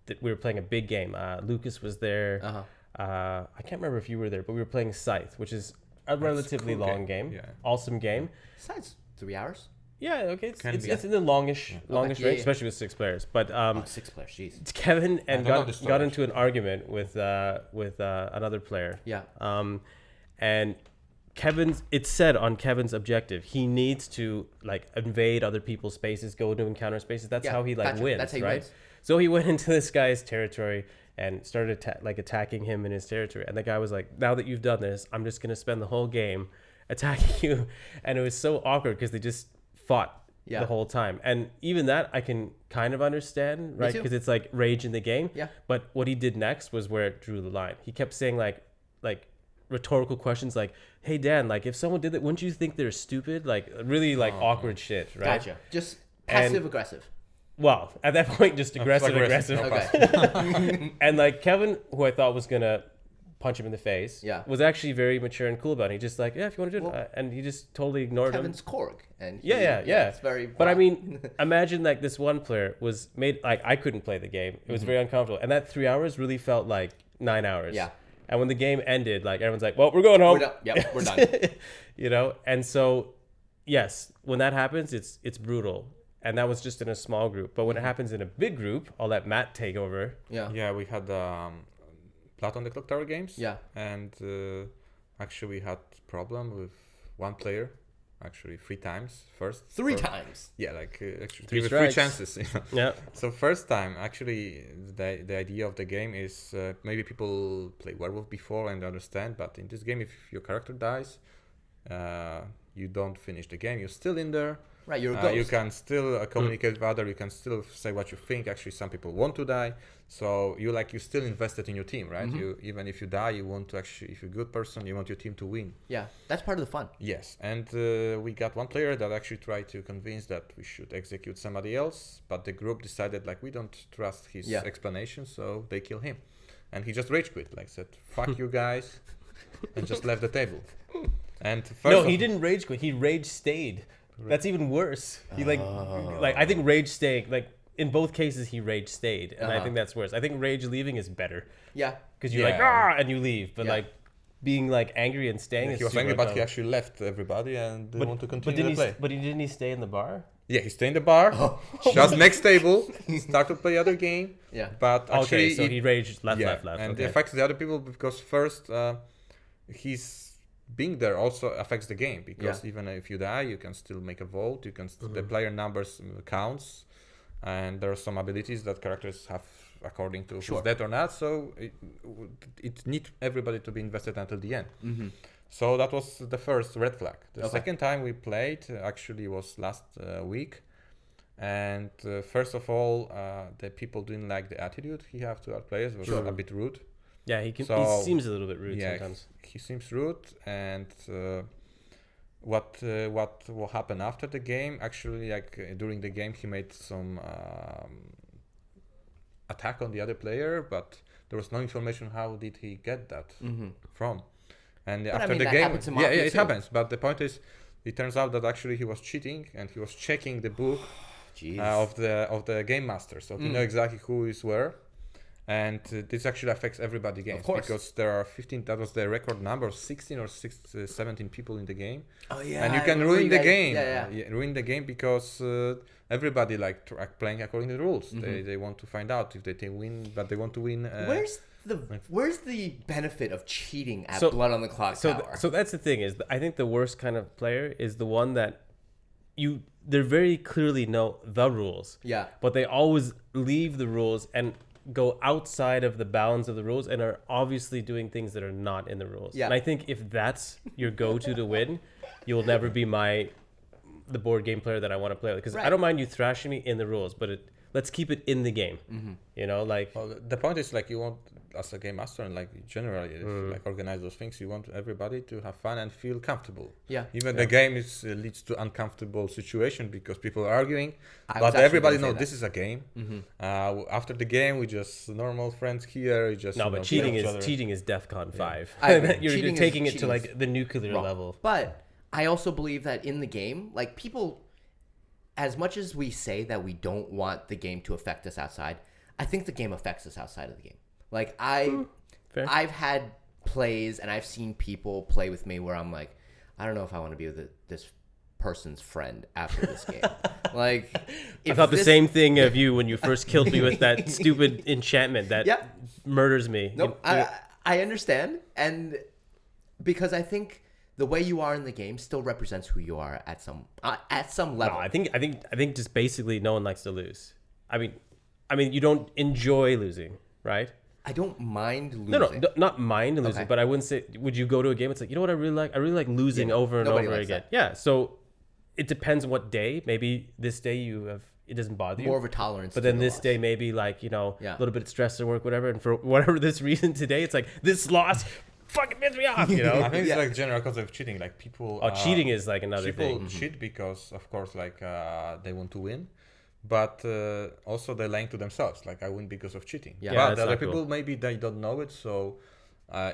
that we were playing a big game. Lucas was there. I can't remember if you were there, but we were playing Scythe, which is a relatively long game. Yeah. Awesome game. Besides 3 hours? Yeah, okay. It's in the longish range, especially with 6 players. But 6 players, jeez. Kevin got into an argument with another player. Yeah. And it said on Kevin's objective, he needs to like invade other people's spaces, go into encounter spaces. That's how he wins, That's how he right? wins. So he went into this guy's territory and started attacking him in his territory. And the guy was like, now that you've done this, I'm just going to spend the whole game attacking you. And it was so awkward because they just fought the whole time. And even that I can kind of understand, right? Because it's like rage in the game. Yeah. But what he did next was where it drew the line. He kept saying like rhetorical questions like, hey Dan, like if someone did that, wouldn't you think they're stupid? Like really like awkward shit, right? Gotcha. Just passive aggressive. Well, at that point, just aggressive. Okay. And like Kevin, who I thought was gonna punch him in the face, was actually very mature and cool about it. He just like, yeah, if you want to do it, and he just totally ignored Kevin's him. Korg, and yeah. It's very. But I mean, imagine like this one player was made like I couldn't play the game. It was very uncomfortable, and that 3 hours really felt like 9 hours. Yeah. And when the game ended, like everyone's like, well, we're going home. We're done. Yep, we're done. And so, yes, when that happens, it's brutal. And that was just in a small group. But when it happens in a big group, I'll let Matt take over. Yeah, we had Mat+Dan the Clock Tower games. Yeah. And actually we had problem with one player, actually 3 times first. 3 times? Yeah, like actually 3 3 chances. Yeah. So first time, actually, the idea of the game is maybe people play Werewolf before and understand, but in this game, if your character dies, you don't finish the game. You're still in there. Right, you're a ghost. You can still communicate with others. You can still say what you think. Actually, some people want to die, so you're still invested in your team, right? You even if you die, you want to actually, if you're a good person, you want your team to win. Yeah, that's part of the fun. Yes, and we got one player that actually tried to convince that we should execute somebody else, but the group decided we don't trust his explanation, so they kill him, and he just rage quit, said "fuck you guys," and just left the table. And he didn't rage quit. He rage stayed. That's even worse. He I think rage staying, in both cases he rage stayed, and I think that's worse. I think rage leaving is better. Yeah. Because you're and you leave, but being angry and staying. He was angry, but he actually left everybody and didn't want to continue the play. But didn't he stay in the bar? Yeah, he stayed in the bar. Just next table, start to play other game. Yeah. But actually, so he raged left. And it affects the other people because first, he's being there also affects the game, because even if you die, you can still make a vote. You can the player numbers counts, and there are some abilities that characters have according to who's dead or not. So it needs everybody to be invested until the end. So that was the first red flag. The second time we played actually was last week, and first of all, the people didn't like the attitude he had to our players. It was a bit rude. Yeah, he seems a little bit rude sometimes. He seems rude, and what will happen after the game? Actually, during the game, he made some attack on the other player, but there was no information how did he get that from. And but after the game, it happens. But the point is, it turns out that actually he was cheating, and he was checking the book of the game master, so he know exactly who is where. And this actually affects everybody games, course. because there are 15. That was the record number, 16 or 17 people in the game. Oh yeah. And you I can remember ruin you the guys- game. Yeah. Ruin the game because everybody playing according to the rules. They want to find out if they can win, but they want to win. Where's the benefit of cheating at So- Blood on the Clock Tower? So that's the thing is, I think the worst kind of player is the one that they very clearly know the rules. Yeah. But they always leave the rules and go outside of the bounds of the rules and are obviously doing things that are not in the rules. Yeah. And I think if that's your go-to to win, you'll never be the board game player that I want to play with. Because I Right. don't mind you thrashing me in the rules, but let's keep it in the game. You know, like Well, the point is like you want, as a game master and like generally like organize those things, you want everybody to have fun and feel comfortable. Yeah. Even the game leads to uncomfortable situation because people are arguing, I was but actually everybody gonna say knows that. this is a game. After the game, we just normal friends here. We just no, you but know, cheating play each is other. cheating is DEFCON 5. I agree. you're Cheating is- taking it to cheating like is the nuclear wrong. level. But I also believe that in the game, like people, as much as we say that we don't want the game to affect us outside, I think the game affects us outside of the game. Like fair. I've had plays and I've seen people play with me where I'm like, I don't know if I want to be with this person's friend after this game. Like, I if thought the this- same thing of you when you first killed me with that stupid enchantment that Yep. murders me. Nope. I understand, and because I think the way you are in the game still represents who you are at some level. No, I think just basically no one likes to lose. I mean you don't enjoy losing, right? I don't mind losing. No, not mind losing, Okay. but I wouldn't say. Would you go to a game? It's like, you know what I really like? I really like losing Yeah, over and nobody over likes again. that. Yeah, so it depends what day. Maybe this day it doesn't bother you. More of a tolerance. But to then the this loss. day, maybe like, Yeah. a little bit of stress at work, whatever. And for whatever this reason today, it's like, this loss fucking pissed me off, you know? I think Yeah. it's like general concept of cheating. Like people. Cheating is like another People thing. cheat because, of course, like they want to win, but also they're lying to themselves. Like I win because of cheating. Yeah. Yeah, But that's the other not people cool. maybe they don't know it, so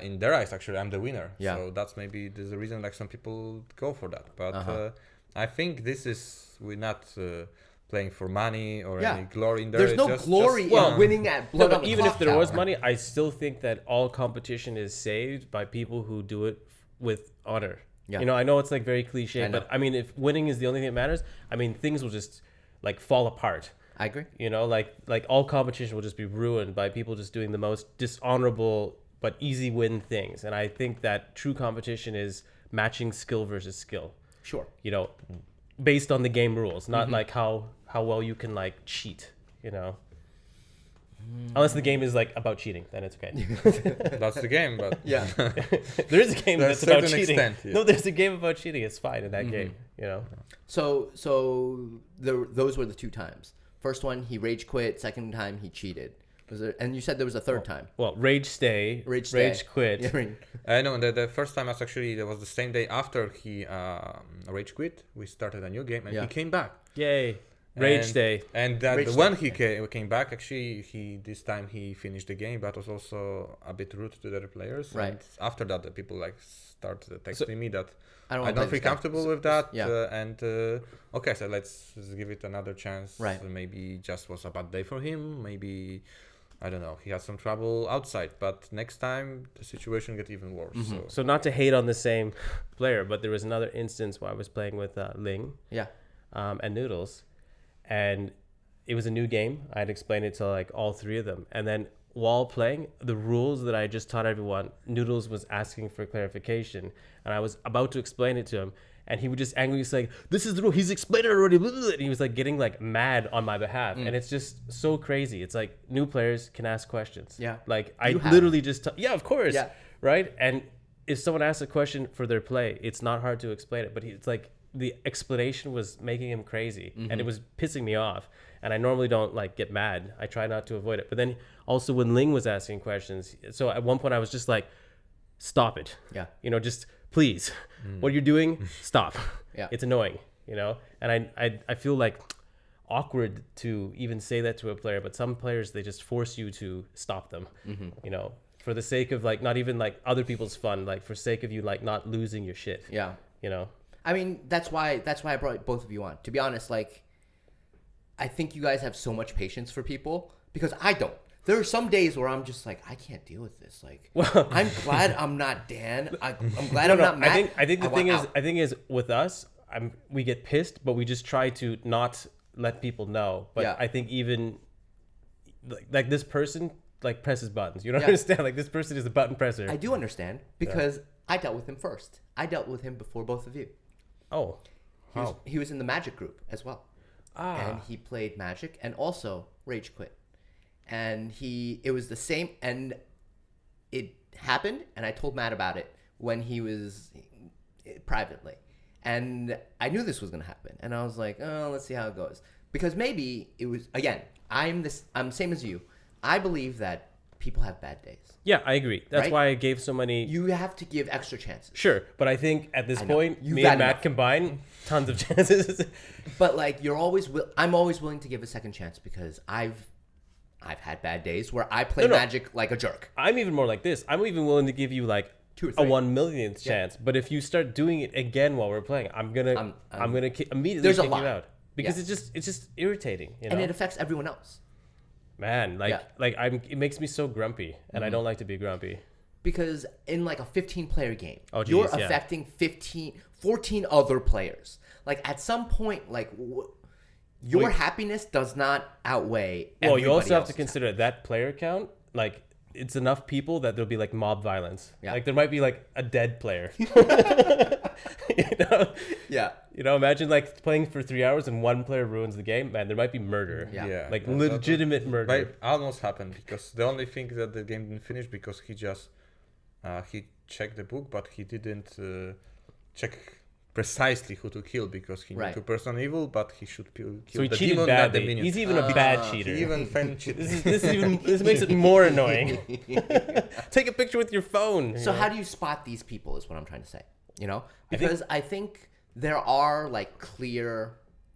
in their eyes, actually, I'm the winner. Yeah. So that's maybe there's a reason like some people go for that. But Uh-huh. I think we're not playing for money or Yeah. any glory in there. There's It's no just- glory just- in winning at No, Blood on but the even if Clock there was Tower. money, I still think that all competition is saved by people who do it with honor. Yeah. You know, I know it's like very cliche, I know. but I mean, if winning is the only thing that matters, I mean, things will just like fall apart. I agree. You know, like all competition will just be ruined by people just doing the most dishonorable but easy win things. And I think that true competition is matching skill versus skill. Sure. You know, based on the game rules, Mm-hmm. not like how well you can like cheat. You know, unless the game is like about cheating, then it's okay. That's the game, but Yeah. There is a game To a that's about certain cheating. extent, yeah. No, there's a game about cheating. It's fine in that game. You know. Those were the two times. First one, he rage quit. Second time, he cheated. And you said there was a third time. Well, rage stay, Rage stay. quit. Yeah, right. No, the first time was actually there was the same day after he rage quit. We started a new game and Yeah. he came back. Yay, rage And- stay. And Rage when stay, he came back, actually this time he finished the game, but was also a bit rude to the other players. Right. And after that, the people like started texting me that I I don't feel comfortable with that. Yeah. Okay, so let's give it another chance. Right. Maybe just was a bad day for him. Maybe I don't know. He had some trouble outside, but next time the situation get even worse. Mm-hmm. So not to hate on the same player, but there was another instance where I was playing with Ling Yeah. and Noodles, and it was a new game. I had explained it to like all three of them, and then while playing, the rules that I just taught everyone, Noodles was asking for clarification, and I was about to explain it to him, and he would just angrily say, "This is the rule. He's explained it already." And he was like getting like mad on my behalf, and it's just so crazy. It's like new players can ask questions. Yeah. Like I You have. literally just yeah, of course. Yeah. Right. And if someone asks a question for their play, it's not hard to explain it, but it's like the explanation was making him crazy, and it was pissing me off. And I normally don't like get mad. I try not to avoid it. But then also when Ling was asking questions, so at one point I was just like, stop it. Yeah. You know, just please, what you're doing, stop. Yeah. It's annoying, you know? And I feel like awkward to even say that to a player, but some players, they just force you to stop them, you know, for the sake of like, not even like other people's fun, like for sake of you, like not losing your shit, Yeah. you know? I mean, that's why I brought both of you on. To be honest, like, I think you guys have so much patience for people because I don't. There are some days where I'm just like, I can't deal with this. Like, I'm glad I'm not Dan. I'm glad I'm not Matt. I think the thing want is, out. with us, we get pissed, but we just try to not let people know. But Yeah. I think even like this person like presses buttons. You don't understand. Like this person is a button presser. I do understand because I dealt with him first. I dealt with him before both of you. Oh, He was in the Magic group as well. And he played Magic and also Rage Quit. And it was the same, and it happened, and I told Matt about it when he was privately. And I knew this was going to happen. And I was like, oh, let's see how it goes. Because maybe it was, again, I'm same as you. I believe that people have bad days. yeah, I agree. That's Right? why I gave so many. You have to give extra chances. Sure, but I think at this point, You've me had and Matt enough. combined, tons of chances. But like I'm always willing to give a second chance because I've had bad days where I play Magic like a jerk. I'm even more like this. I'm even willing to give you like 2 or a 3. 1 millionth chance. But if you start doing it again while we're playing, I'm gonna immediately There's a kick you line. out because Yeah. it's just irritating. You know? And it affects everyone else. Man, it makes me so grumpy, and I don't like to be grumpy. Because in like a 15-player game, Oh, geez, you're yeah. affecting 14 other players. Like at some point, like your happiness does not outweigh. Well, you also everybody have to else's consider that player count. Like, it's enough people that there'll be like mob violence. Yeah. Like, there might be like a dead player. you know? happiness. Yeah. You know, imagine like playing for 3 hours and one player ruins the game. Man, there might be murder. Yeah. Like that- legitimate murder. Like almost happened because the only thing that the game didn't finish because he just he checked the book, but he didn't check precisely who to kill because he knew Right. 2 person evil, but he should kill So he the cheated demon, not the badly. minion. He's even a bad cheater. He even fan cheated. This makes it more annoying. Take a picture with your phone. So how do you spot these people is what I'm trying to say, you know? Because I think there are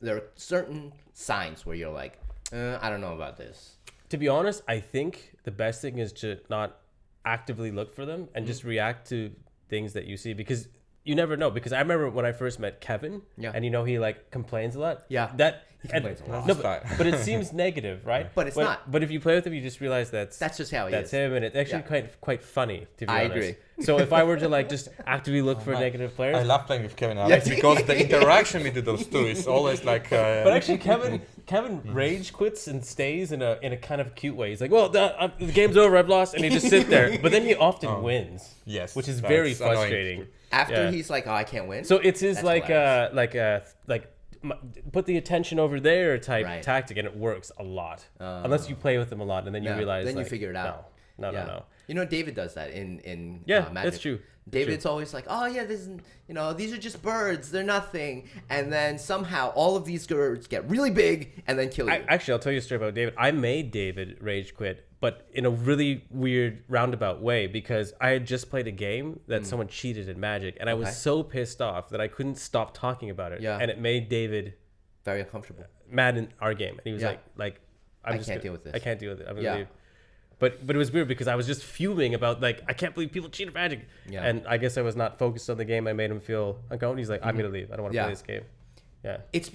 there are certain signs where you're like, I don't know about this. To be honest, I think the best thing is to not actively look for them and just react to things that you see because you never know. Because I remember when I first met Kevin, and he like complains a lot. Yeah. He complains a lot. No, That's fine. but it seems negative, right? But it's not. But if you play with him, you just realize that's just how he that's is. him, and it's actually Yeah. quite funny. To be I honest. agree. So if I were to like just actively look for negative players, I love playing with Kevin and Alex because the interaction between those two is always like. But actually, Kevin rage quits and stays in a kind of cute way. He's like, "Well, the game's over. I've lost," and he just sits there. But then he often wins. Yes, which is that's very annoying. frustrating. After Yeah. he's like, oh, I can't win. So it's his That's hilarious. put the attention over there type Right. tactic, and it works a lot. Unless you play with him a lot, and then you No, realize then you like, figure it out. No. You know, David does that in Yeah, Magic. that's true. David's always like, oh yeah, this is, these are just birds, they're nothing, and then somehow all of these birds get really big and then kill you. Actually, I'll tell you a story about David. I made David rage quit, but in a really weird roundabout way because I had just played a game that someone cheated in Magic, and I was so pissed off that I couldn't stop talking about it. Yeah. And it made David Very uncomfortable. mad in our game, and he was Yeah. like, I can't deal with this. I can't deal with it. I'm gonna Yeah. leave. But it was weird because I was just fuming about like I can't believe people cheat at Magic. Yeah. And I guess I was not focused on the game. I made him feel uncomfortable. He's like, I'm gonna leave. I don't want to Yeah. play this game. Yeah. It's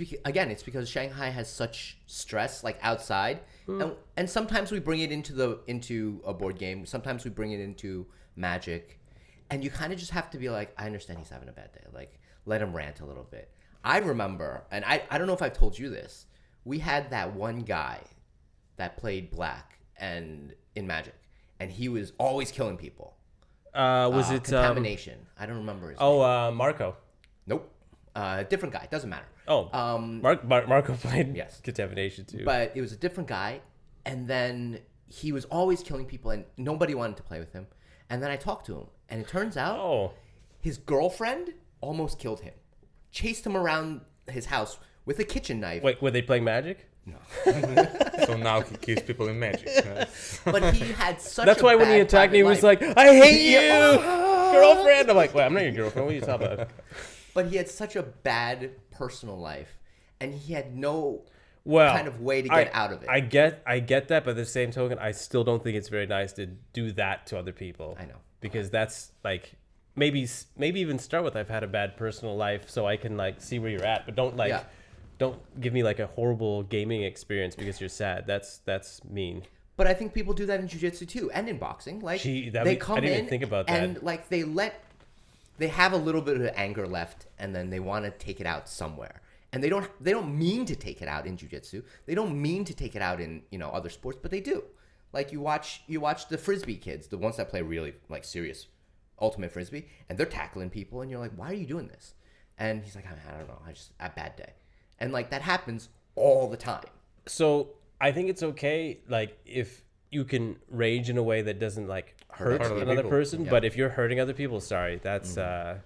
because Shanghai has such stress like outside, and sometimes we bring it into a board game. Sometimes we bring it into Magic, and you kind of just have to be like, I understand he's having a bad day. Like, let him rant a little bit. I remember, and I don't know if I've told you this. We had that one guy that played black and in Magic, and he was always killing people. Was it Contamination? I don't remember his name. Marco? Nope. Different guy. Doesn't matter. Oh, Marco played Yes. Contamination too. But it was a different guy, and then he was always killing people, and nobody wanted to play with him. And then I talked to him, and it turns out his girlfriend almost killed him, chased him around his house with a kitchen knife. Wait, were they playing Magic? So now he kills people in Magic. But he had such. That's a why when he bad attacked me, he private was life. like, "I hate you, girlfriend." I'm like, "Wait, I'm not your girlfriend. What are you talking about?" But he had such a bad personal life, and he had no Well, kind of way to get out of it. I get that, but at the same token, I still don't think it's very nice to do that to other people. I know. Because that's like maybe even start with I've had a bad personal life, so I can like see where you're at, but don't don't give me like a horrible gaming experience because you're sad. That's mean. But I think people do that in jiu-jitsu too, and in boxing. Like I come didn't in even think about that. and like they have a little bit of anger left, and then they want to take it out somewhere. And they don't mean to take it out in jiu-jitsu. They don't mean to take it out in other sports, but they do. Like you watch the frisbee kids, the ones that play really like serious ultimate frisbee, and they're tackling people, and you're like, why are you doing this? And he's like, I don't know, I just a bad day, and like that happens all the time. So I think it's okay, like if you can rage in a way that doesn't like hurt other another people. person, Yeah. but if you're hurting other people, sorry, that's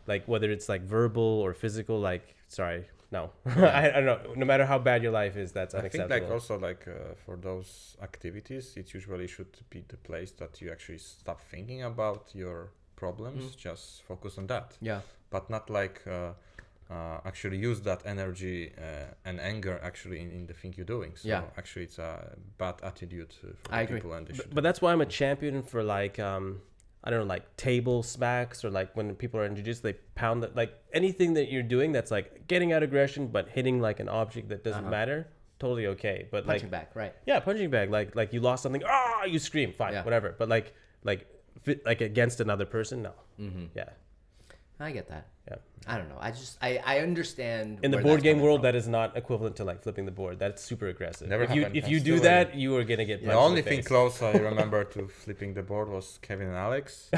like whether it's like verbal or physical, like sorry, no, I don't know. No matter how bad your life is, that's I think unacceptable. like also like for those activities, it usually should be the place that you actually stop thinking about your problems, just focus on that. Yeah. But not like actually use that energy and anger actually in the thing you're doing. So Yeah. actually it's a bad attitude for I the agree. people, and they should. But that's why I'm a champion for like I don't know, like table smacks, or like when people are in jiu-jitsu, they pound that, like anything that you're doing that's like getting out aggression but hitting like an object that doesn't matter, totally okay. But Punching like back, right? yeah, punching bag, like you lost something, you scream, fine, Yeah. whatever. But like against another person, no. Yeah. I get that. Yeah. I don't know. I understand. In the where board that's game coming world, from. that is not equivalent to like flipping the board. That's super aggressive. Never if you happened. if you I'm do still that, you are gonna get punched The in only the thing face. close I remember to flipping the board was Kevin and Alex,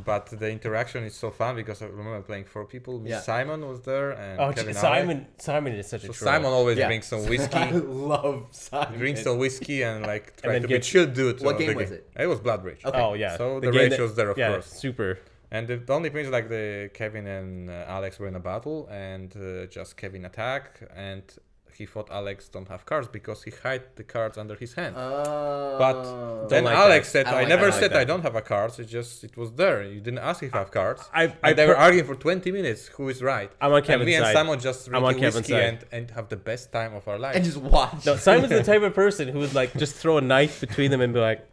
but the interaction is so fun because I remember playing 4 people. Yeah. Simon was there and Oh, Kevin Simon is such a So troll. Simon always Yeah. brings some I whiskey, love Simon. drinks some whiskey, and like try then to be gets- chill dude. What of the game was it? It was Blood Rage. Okay. Oh yeah. So the game rage that- was there, of yeah, course. super. And the only thing is like the Kevin and Alex were in a battle, and just Kevin attack, and he thought Alex don't have cards because he hid the cards under his hand. But then like Alex that. said, I I, don't never like that. said I don't have a cards. It was there. You didn't ask if I have cards. I And they were arguing for 20 minutes. Who is right? I'm on And Kevin's me and side. Simon just I'm on drinking Kevin's whiskey side. and have the best time of our lives. and just watch. No, Simon's the type of person who would like just throw a knife between them and be like,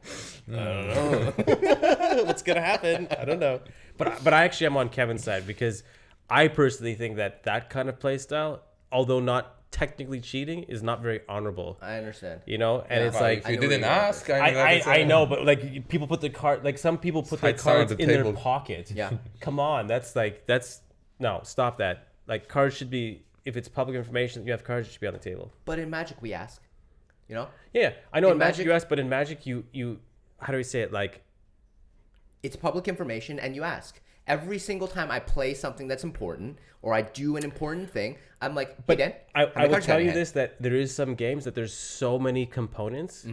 I don't know what's gonna happen. I don't know. But I actually am on Kevin's side because I personally think that kind of play style, although not technically cheating, is not very honorable. I understand. You know, and Yeah. it's But like if I you know where didn't you're going with ask, this. I, mean, that's I a- know, but like people put their card, like some people put their Hide some on cards the in their table. pocket. Yeah. Come on, that's no, stop that. Like cards should be, if it's public information that you have cards, it should be on the table. But in Magic, we ask. You know, Yeah, I know In in Magic Magic- you ask, but in Magic you how do we say it? Like it's public information, and you ask. Every single time I play something that's important or I do an important thing, I'm like, hey, But Dan, I how many will cards tell got in you hand? this, that there is some games that there's so many components.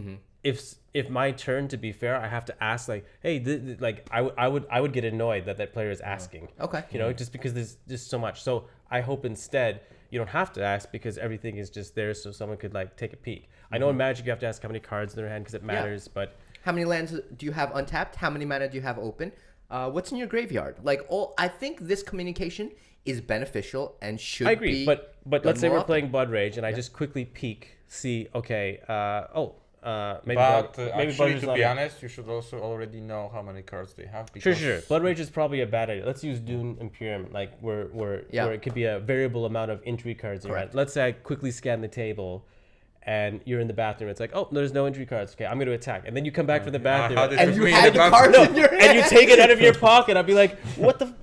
If my turn, to be fair, I have to ask like, hey, like I would get annoyed that player is asking. Okay. You know, just because there's just so much. So I hope instead you don't have to ask because everything is just there, so someone could like take a peek. I know in Magic you have to ask how many cards in their hand because it matters, but How many lands do you have untapped? How many mana do you have open? What's in your graveyard? Like, I think this communication is beneficial and should I agree. be But done let's say more we're often. playing Blood Rage and I just quickly peek, see, okay, maybe But maybe actually, Blood to Rage be is honest, you should also already know how many cards they have. Sure, Because sure. Blood Rage is probably a bad idea. Let's use Dune Imperium, like where Yeah. it could be a variable amount of entry cards in your hand. Correct. Let's say I quickly scan the table, and you're in the bathroom. It's like, oh, there's no entry cards. Okay, I'm going to attack, and then you come back from the bathroom, how did And It's you me had in the the cards bathroom. in your hand. and you take it out of your pocket. I'd be like, what the.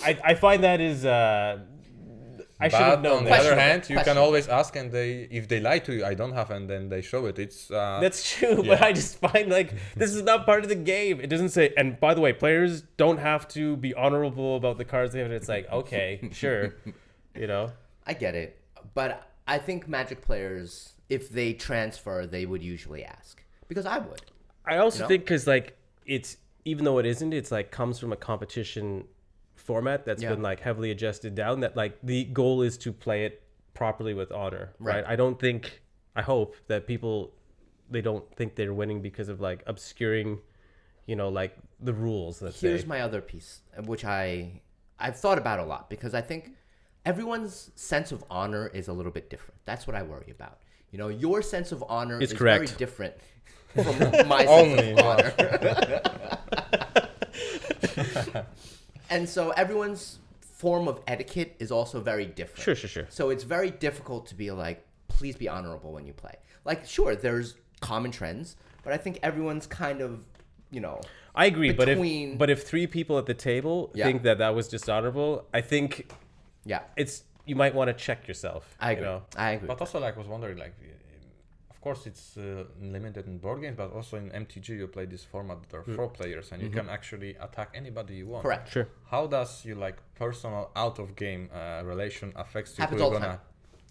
I find that is. I should have But known on the that. other hand, you can Questionable. always ask, and if they lie to you, I don't have, and then they show it. It's That's true, but Yeah. I just find like this is not part of the game. It doesn't say. And by the way, players don't have to be honorable about the cards they have. It's like, okay, sure, you know. I get it, but I think Magic players, if they transfer, they would usually ask because I would. I also You know? think because like it's, even though it isn't, it's like comes from a competition format that's Yeah. been like heavily adjusted down, that like the goal is to play it properly with honor, right? I don't think, I hope that people, they don't think they're winning because of like obscuring, you know, like the rules. Let's Here's say. my other piece, which I've thought about a lot because I think everyone's sense of honor is a little bit different. That's what I worry about. You know, your sense of honor It's is correct. very different from my sense of honor. And so everyone's form of etiquette is also very different. Sure. So it's very difficult to be like please be honorable when you play. Like, sure, there's common trends, but I think everyone's kind of, I agree, between- but if 3 people at the table Yeah. think that was dishonorable, I think yeah, you might want to check yourself. I agree. You know? I agree. But also, like, was wondering, like, of course, it's limited in board games, but also in MTG, you play this format that are 4 players, and you can actually attack anybody you want. Correct. Sure. How does your like personal out of game relation affects you? Happens who all you're the gonna time.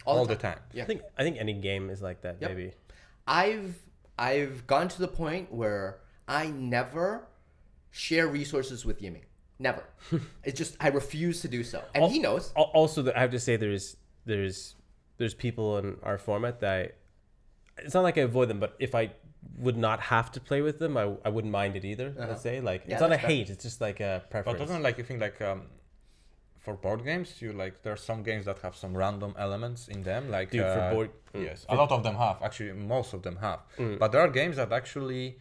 all the time. Yeah. I think any game is like that. Yep. Maybe. I've gone to the point where I never share resources with Yiming. Never. It's just I refuse to do so, and he knows. Also, I have to say there's people in our format that it's not like I avoid them, but if I would not have to play with them, I wouldn't mind it either. Let's say like Yeah, it's not a that's fair. hate, it's just like a preference. But doesn't like you think like for board games, you like there are some games that have some random elements in them, like Dude, for board, yes, a lot of them have actually, most of them have. But there are games that actually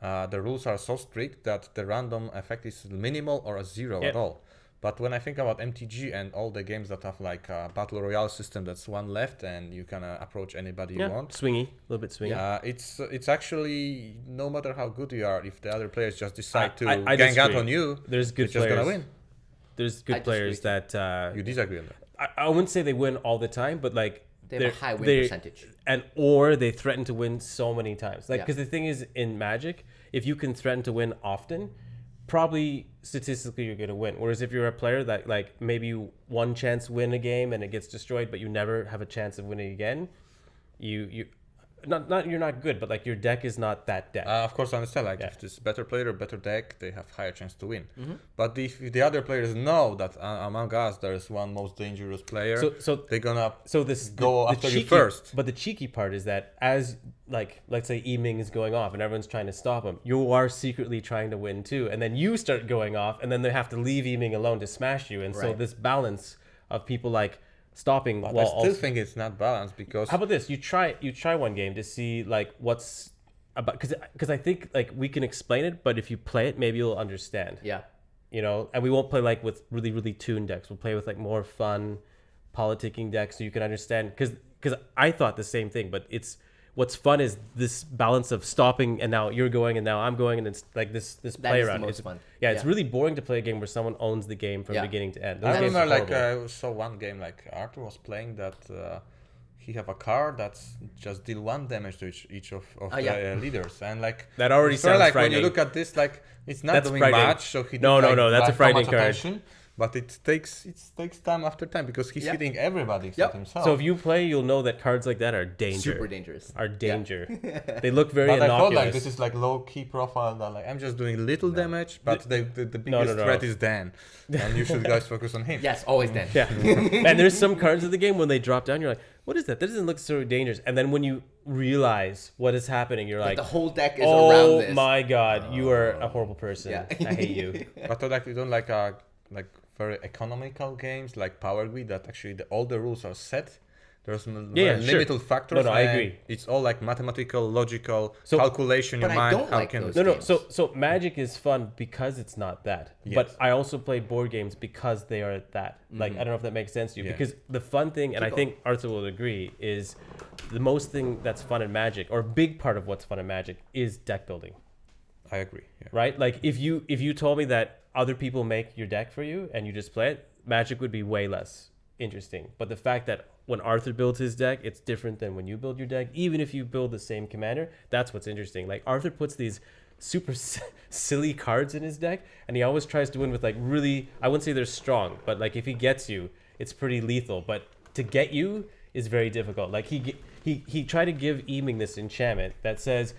the rules are so strict that the random effect is minimal or a zero at all. But when I think about MTG and all the games that have like a battle royale system, that's one left, and you can approach anybody you want. swingy, a little bit swingy. It's actually no matter how good you are, if the other players just decide to I gang up disagree. on you, There's good you're just gonna players. win. There's I good disagree players too. that You disagree on that. I wouldn't say they win all the time, but like They have a high win percentage. or they threaten to win so many times. Like Yeah. because the thing is in Magic, if you can threaten to win often, probably statistically you're gonna win. Whereas if you're a player that like maybe you one chance win a game and it gets destroyed, but you never have a chance of winning again, you not you're not good, but like your deck is not that deck. Of course, I understand. Like if this better player, better deck, they have higher chance to win. But if the other players know that among us there is one most dangerous player, So they're gonna this go after you cheeky, first. But the cheeky part is that as like let's say Yiming is going off and everyone's trying to stop him, you are secretly trying to win too, and then you start going off, and then they have to leave Yiming alone to smash you, and so Right. this balance of people like stopping. But while I still also, think it's not balanced because how about this? You try one game to see like what's about because I think like we can explain it, but if you play it, maybe you'll understand. Yeah. You know, and we won't play like with really tuned decks. We'll play with like more fun politicking decks so you can understand because I thought the same thing, but it's what's fun is this balance of stopping and now you're going and now I'm going, and it's like this That play is the around. most It's- fun. Yeah, it's Yeah. really boring to play a game where someone owns the game from Yeah. beginning to end. Those I games remember are like horrible. I saw one game like Arthur was playing that he have a card that's just deal 1 damage to each of the yeah. leaders, and like That already it's sort of sounds like when you frightening. look at this, like it's not That's doing frightening. much, so he No, didn't, no, like, that's a drive frightening much card. attention, but it takes time after time because he's Yeah. hitting everybody Yep. except himself. So if you play, you'll know that cards like that are danger. Super dangerous. Are danger. They look very but I innocuous. thought like this is like low key profile that like I'm just doing little damage, but the biggest no. threat is Dan, and you should guys focus on him. Yes, always then. Yeah. And there's some cards of the game when they drop down, you're like, what is that? That doesn't look so dangerous. And then when you realize what is happening, you're like, The whole deck is around oh this. my god, you are a horrible person. Yeah. I hate you. But like you don't like very economical games like Power Grid that actually all the rules are set. There's Yeah, very sure. limited factors. No, I and agree. It's all like mathematical, logical So- calculation in But your I mind. don't How like can those. No. games. So Magic is fun because it's not that. Yes. But I also play board games because they are that. Like I don't know if that makes sense to you. Yeah. Because the fun thing, and I Keep think Arthur will agree, is the most thing that's fun in Magic, or a big part of what's fun in Magic, is deck building. I agree. Yeah. Right? Like if you told me that other people make your deck for you and you just play it, Magic would be way less interesting. But the fact that when Arthur builds his deck, it's different than when you build your deck. Even if you build the same commander, that's what's interesting. Like Arthur puts these super silly cards in his deck, and he always tries to win with like really, I wouldn't say they're strong, but like if he gets you, it's pretty lethal. But to get you is very difficult. Like he tried to give Yiming this enchantment that says,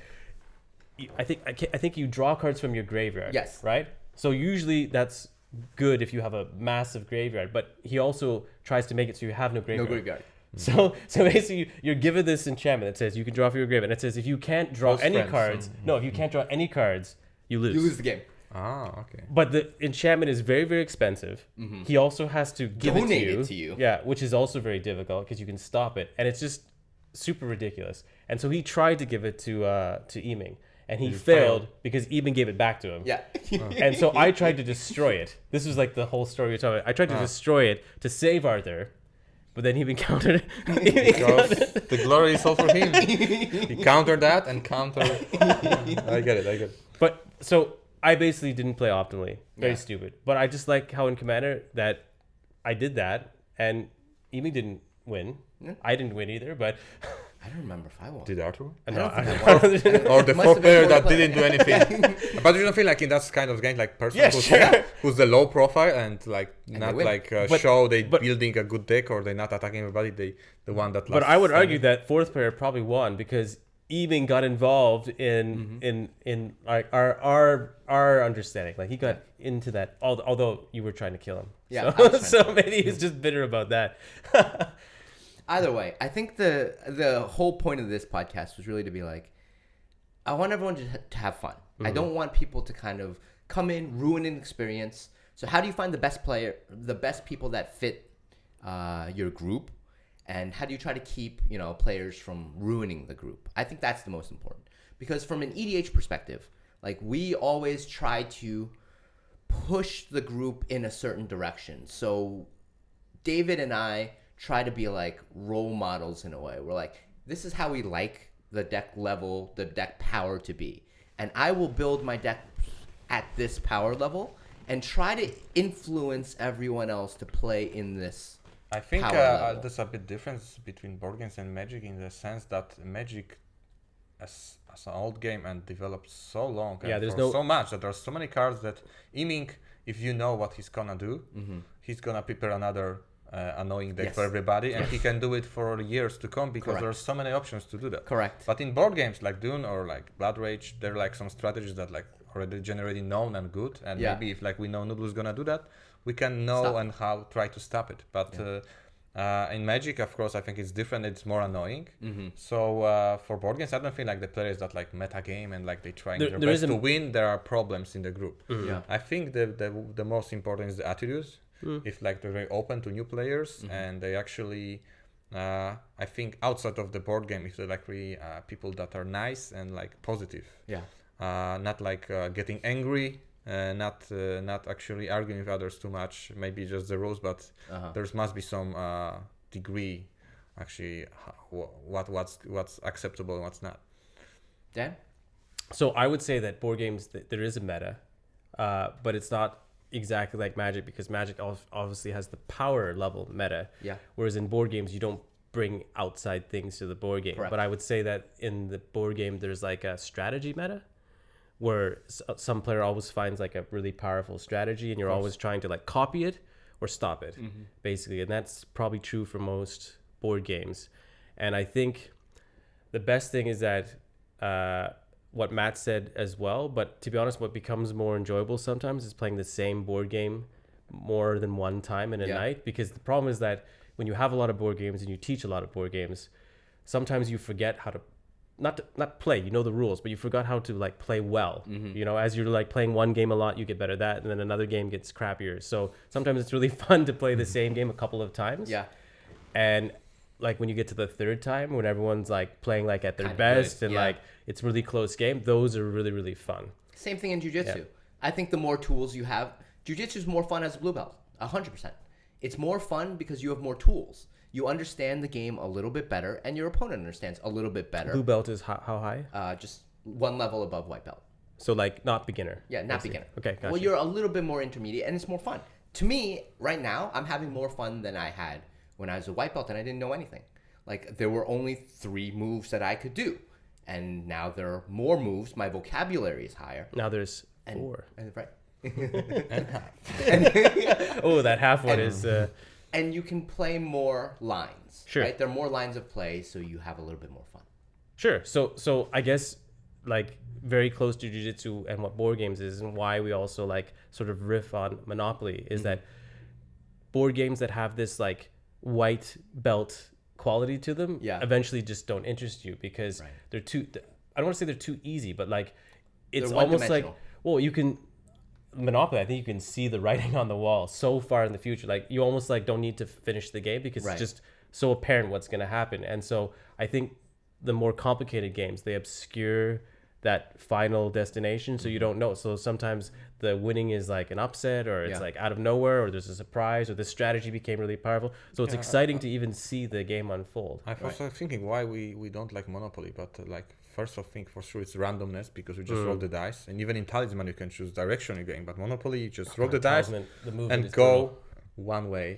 I think you draw cards from your graveyard. Yes. Right. So usually that's good if you have a massive graveyard, but he also tries to make it so you have no No graveyard. graveyard. So basically you're given this enchantment that says you can draw from your graveyard, and it says if you can't draw Close any friends. cards, no, if you can't draw any cards, you lose. You lose the game. Ah, okay. But the enchantment is very, very expensive. He also has to give Donate it it to you. Yeah, which is also very difficult because you can stop it, and it's just super ridiculous. And so he tried to give it to Yiming, and he failed because Yiming gave it back to him. Yeah. And so I tried to destroy it. This was like the whole story you're talking about. I tried to destroy it to save Arthur, But then he encountered. Because the glory is all for him. He countered that and countered. I get it. But so I basically didn't play optimally. Very Yeah. stupid. But I just like how in Commander that I did that and Emi didn't win. Yeah. I didn't win either, but I don't remember if I won. Did Arthur? I no, don't think I- I won. Or the It must fourth have been player fourth that player. didn't do anything. But you don't feel like in that kind of game, like person Yeah, who's, sure. who's the low profile and like And not they win. like But- show they but- building a good deck or they not attacking everybody. They the one that. but lasts I would standing. argue that fourth player probably won because Eaming got involved in like our understanding. Like he got into that, although you were trying to kill him. Yeah, I was So, trying to so kill him. maybe he's just bitter about that. Either way, I think the whole point of this podcast was really to be like, I want everyone to have fun. I don't want people to kind of come in, ruin an experience. So how do you find the best people that fit your group? And how do you try to keep, players from ruining the group? I think that's the most important. Because from an EDH perspective, like we always try to push the group in a certain direction. So David and I try to be like role models in a way. We're like, this is how we like the deck level, the deck power to be. And I will build my deck at this power level and try to influence everyone else to play in this. I think power level. there's a bit difference between board games and Magic in the sense that Magic, as an old game and developed so long, Yeah, and there's for no- so much that there's so many cards that Iming, if you know what he's gonna do, he's gonna prepare another annoying deck Yes. for everybody, and he can do it for years to come because Correct. there's so many options to do that. Correct. But in board games like Dune or like Blood Rage, there are like some strategies that like already generally known and good, and Yeah. maybe if like we know Noodle's gonna do that, we can know Stop. and how try to stop it. But in Magic, of course, I think it's different. It's more annoying. So for board games, I don't feel like the players that like meta game and like they trying There- their there best is a- to win. There are problems in the group. Yeah. I think the most important is the attitudes. If like they're very open to new players and they actually, I think outside of the board game, if they're like really people that are nice and like positive, Yeah. not like getting angry, not actually arguing with others too much. Maybe just the rules, but there must be some degree actually what's acceptable and what's not. Dan? So I would say that board games, there is a meta, but it's not exactly like Magic because Magic obviously has the power level meta. Yeah. Whereas in board games, you don't bring outside things to the board game. Correct. But I would say that in the board game, there's like a strategy meta where some player always finds like a really powerful strategy and you're always trying to like copy it or stop it, basically. And that's probably true for most board games. And I think the best thing is that what Matt said as well, but to be honest, what becomes more enjoyable sometimes is playing the same board game more than one time in a night, because the problem is that when you have a lot of board games and you teach a lot of board games, sometimes you forget how to not play, you know the rules, but you forgot how to like play well. As you're like playing one game a lot, you get better at that, and then another game gets crappier. So sometimes it's really fun to play the same game a couple of times. Yeah. And like when you get to the third time, when everyone's like playing like at their Kinda best good, and yeah. like it's really close game, those are really, really fun. Same thing in jiu-jitsu. Yeah. I think the more tools you have, jiu-jitsu is more fun as a blue belt. 100%. It's more fun because you have more tools. You understand the game a little bit better, and your opponent understands a little bit better. Blue belt is how high? Just one level above white belt. So like not beginner. Yeah, not basically. beginner. Okay, gotcha. Well, you're a little bit more intermediate, and it's more fun. To me, right now, I'm having more fun than I had when I was a white belt and I didn't know anything. Like, there were only 3 moves that I could do, and now there are more moves. My vocabulary is higher. Now there's 4. Right. Oh, that half one is... And you can play more lines. Sure. Right? There are more lines of play, so you have a little bit more fun. Sure. So I guess like very close to jiu-jitsu and what board games is, and why we also like sort of riff on Monopoly is that board games that have this like white belt quality to them eventually just don't interest you because they're too, I don't want to say they're too easy, but like it's They're almost like, one-dimensional. well, you can Monopoly, I think you can see the writing on the wall so far in the future. Like you almost like don't need to finish the game because it's just so apparent what's going to happen. And so I think the more complicated games, they obscure that final destination, so you don't know. So sometimes the winning is like an upset, or it's like out of nowhere, or there's a surprise, or the strategy became really powerful. So it's exciting to even see the game unfold. I'm also thinking why we don't like Monopoly, but like first of thing for sure it's randomness, because we just roll the dice, and even in Talisman you can choose direction you're going, but Monopoly you just roll the dice The movement and is go brutal. one way,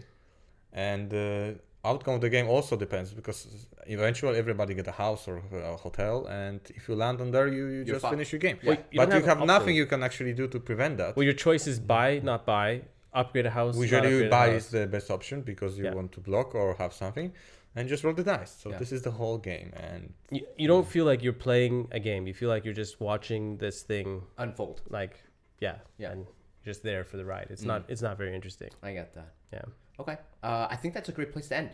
and outcome of the game also depends, because eventually everybody get a house or a hotel, and if you land on there you just fucked. finish your game. Well, you but don't you have have an nothing upgrade. you can actually do to prevent that. Well, your choice is buy, not buy, upgrade a house. not Usually upgrade a buy house. is the best option because you Yeah. want to block or have something, and just roll the dice. So Yeah. this is the whole game, and You don't feel like you're playing a game. You feel like you're just watching this thing, Unfold. like, yeah, Yeah. and you're just there for the ride. It's not very interesting. I get that. Yeah. Okay. I think that's a great place to end.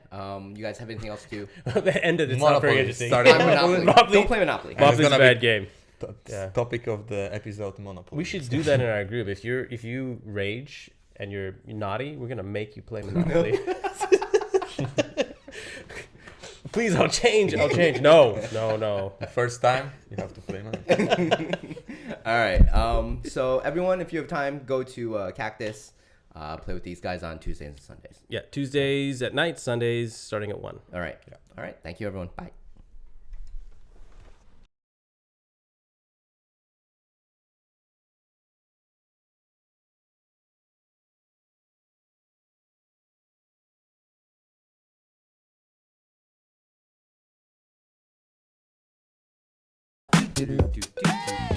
You guys have anything else to? The end of it's not very Monopoly interesting. started. Monopoly. Monopoly. Don't play Monopoly. Mo- Monopoly's a gonna be- bad game. Yeah. topic of the episode Monopoly. We should do that in our group. If you rage and you're naughty, we're gonna make you play Monopoly. Please, I'll change. No. The first time you have to play Monopoly. All right. So everyone, if you have time, go to Cactus. Play with these guys on Tuesdays and Sundays. Yeah, Tuesdays at night, Sundays starting at 1. All right. All right. Thank you, everyone. Bye. Do, do, do, do, do.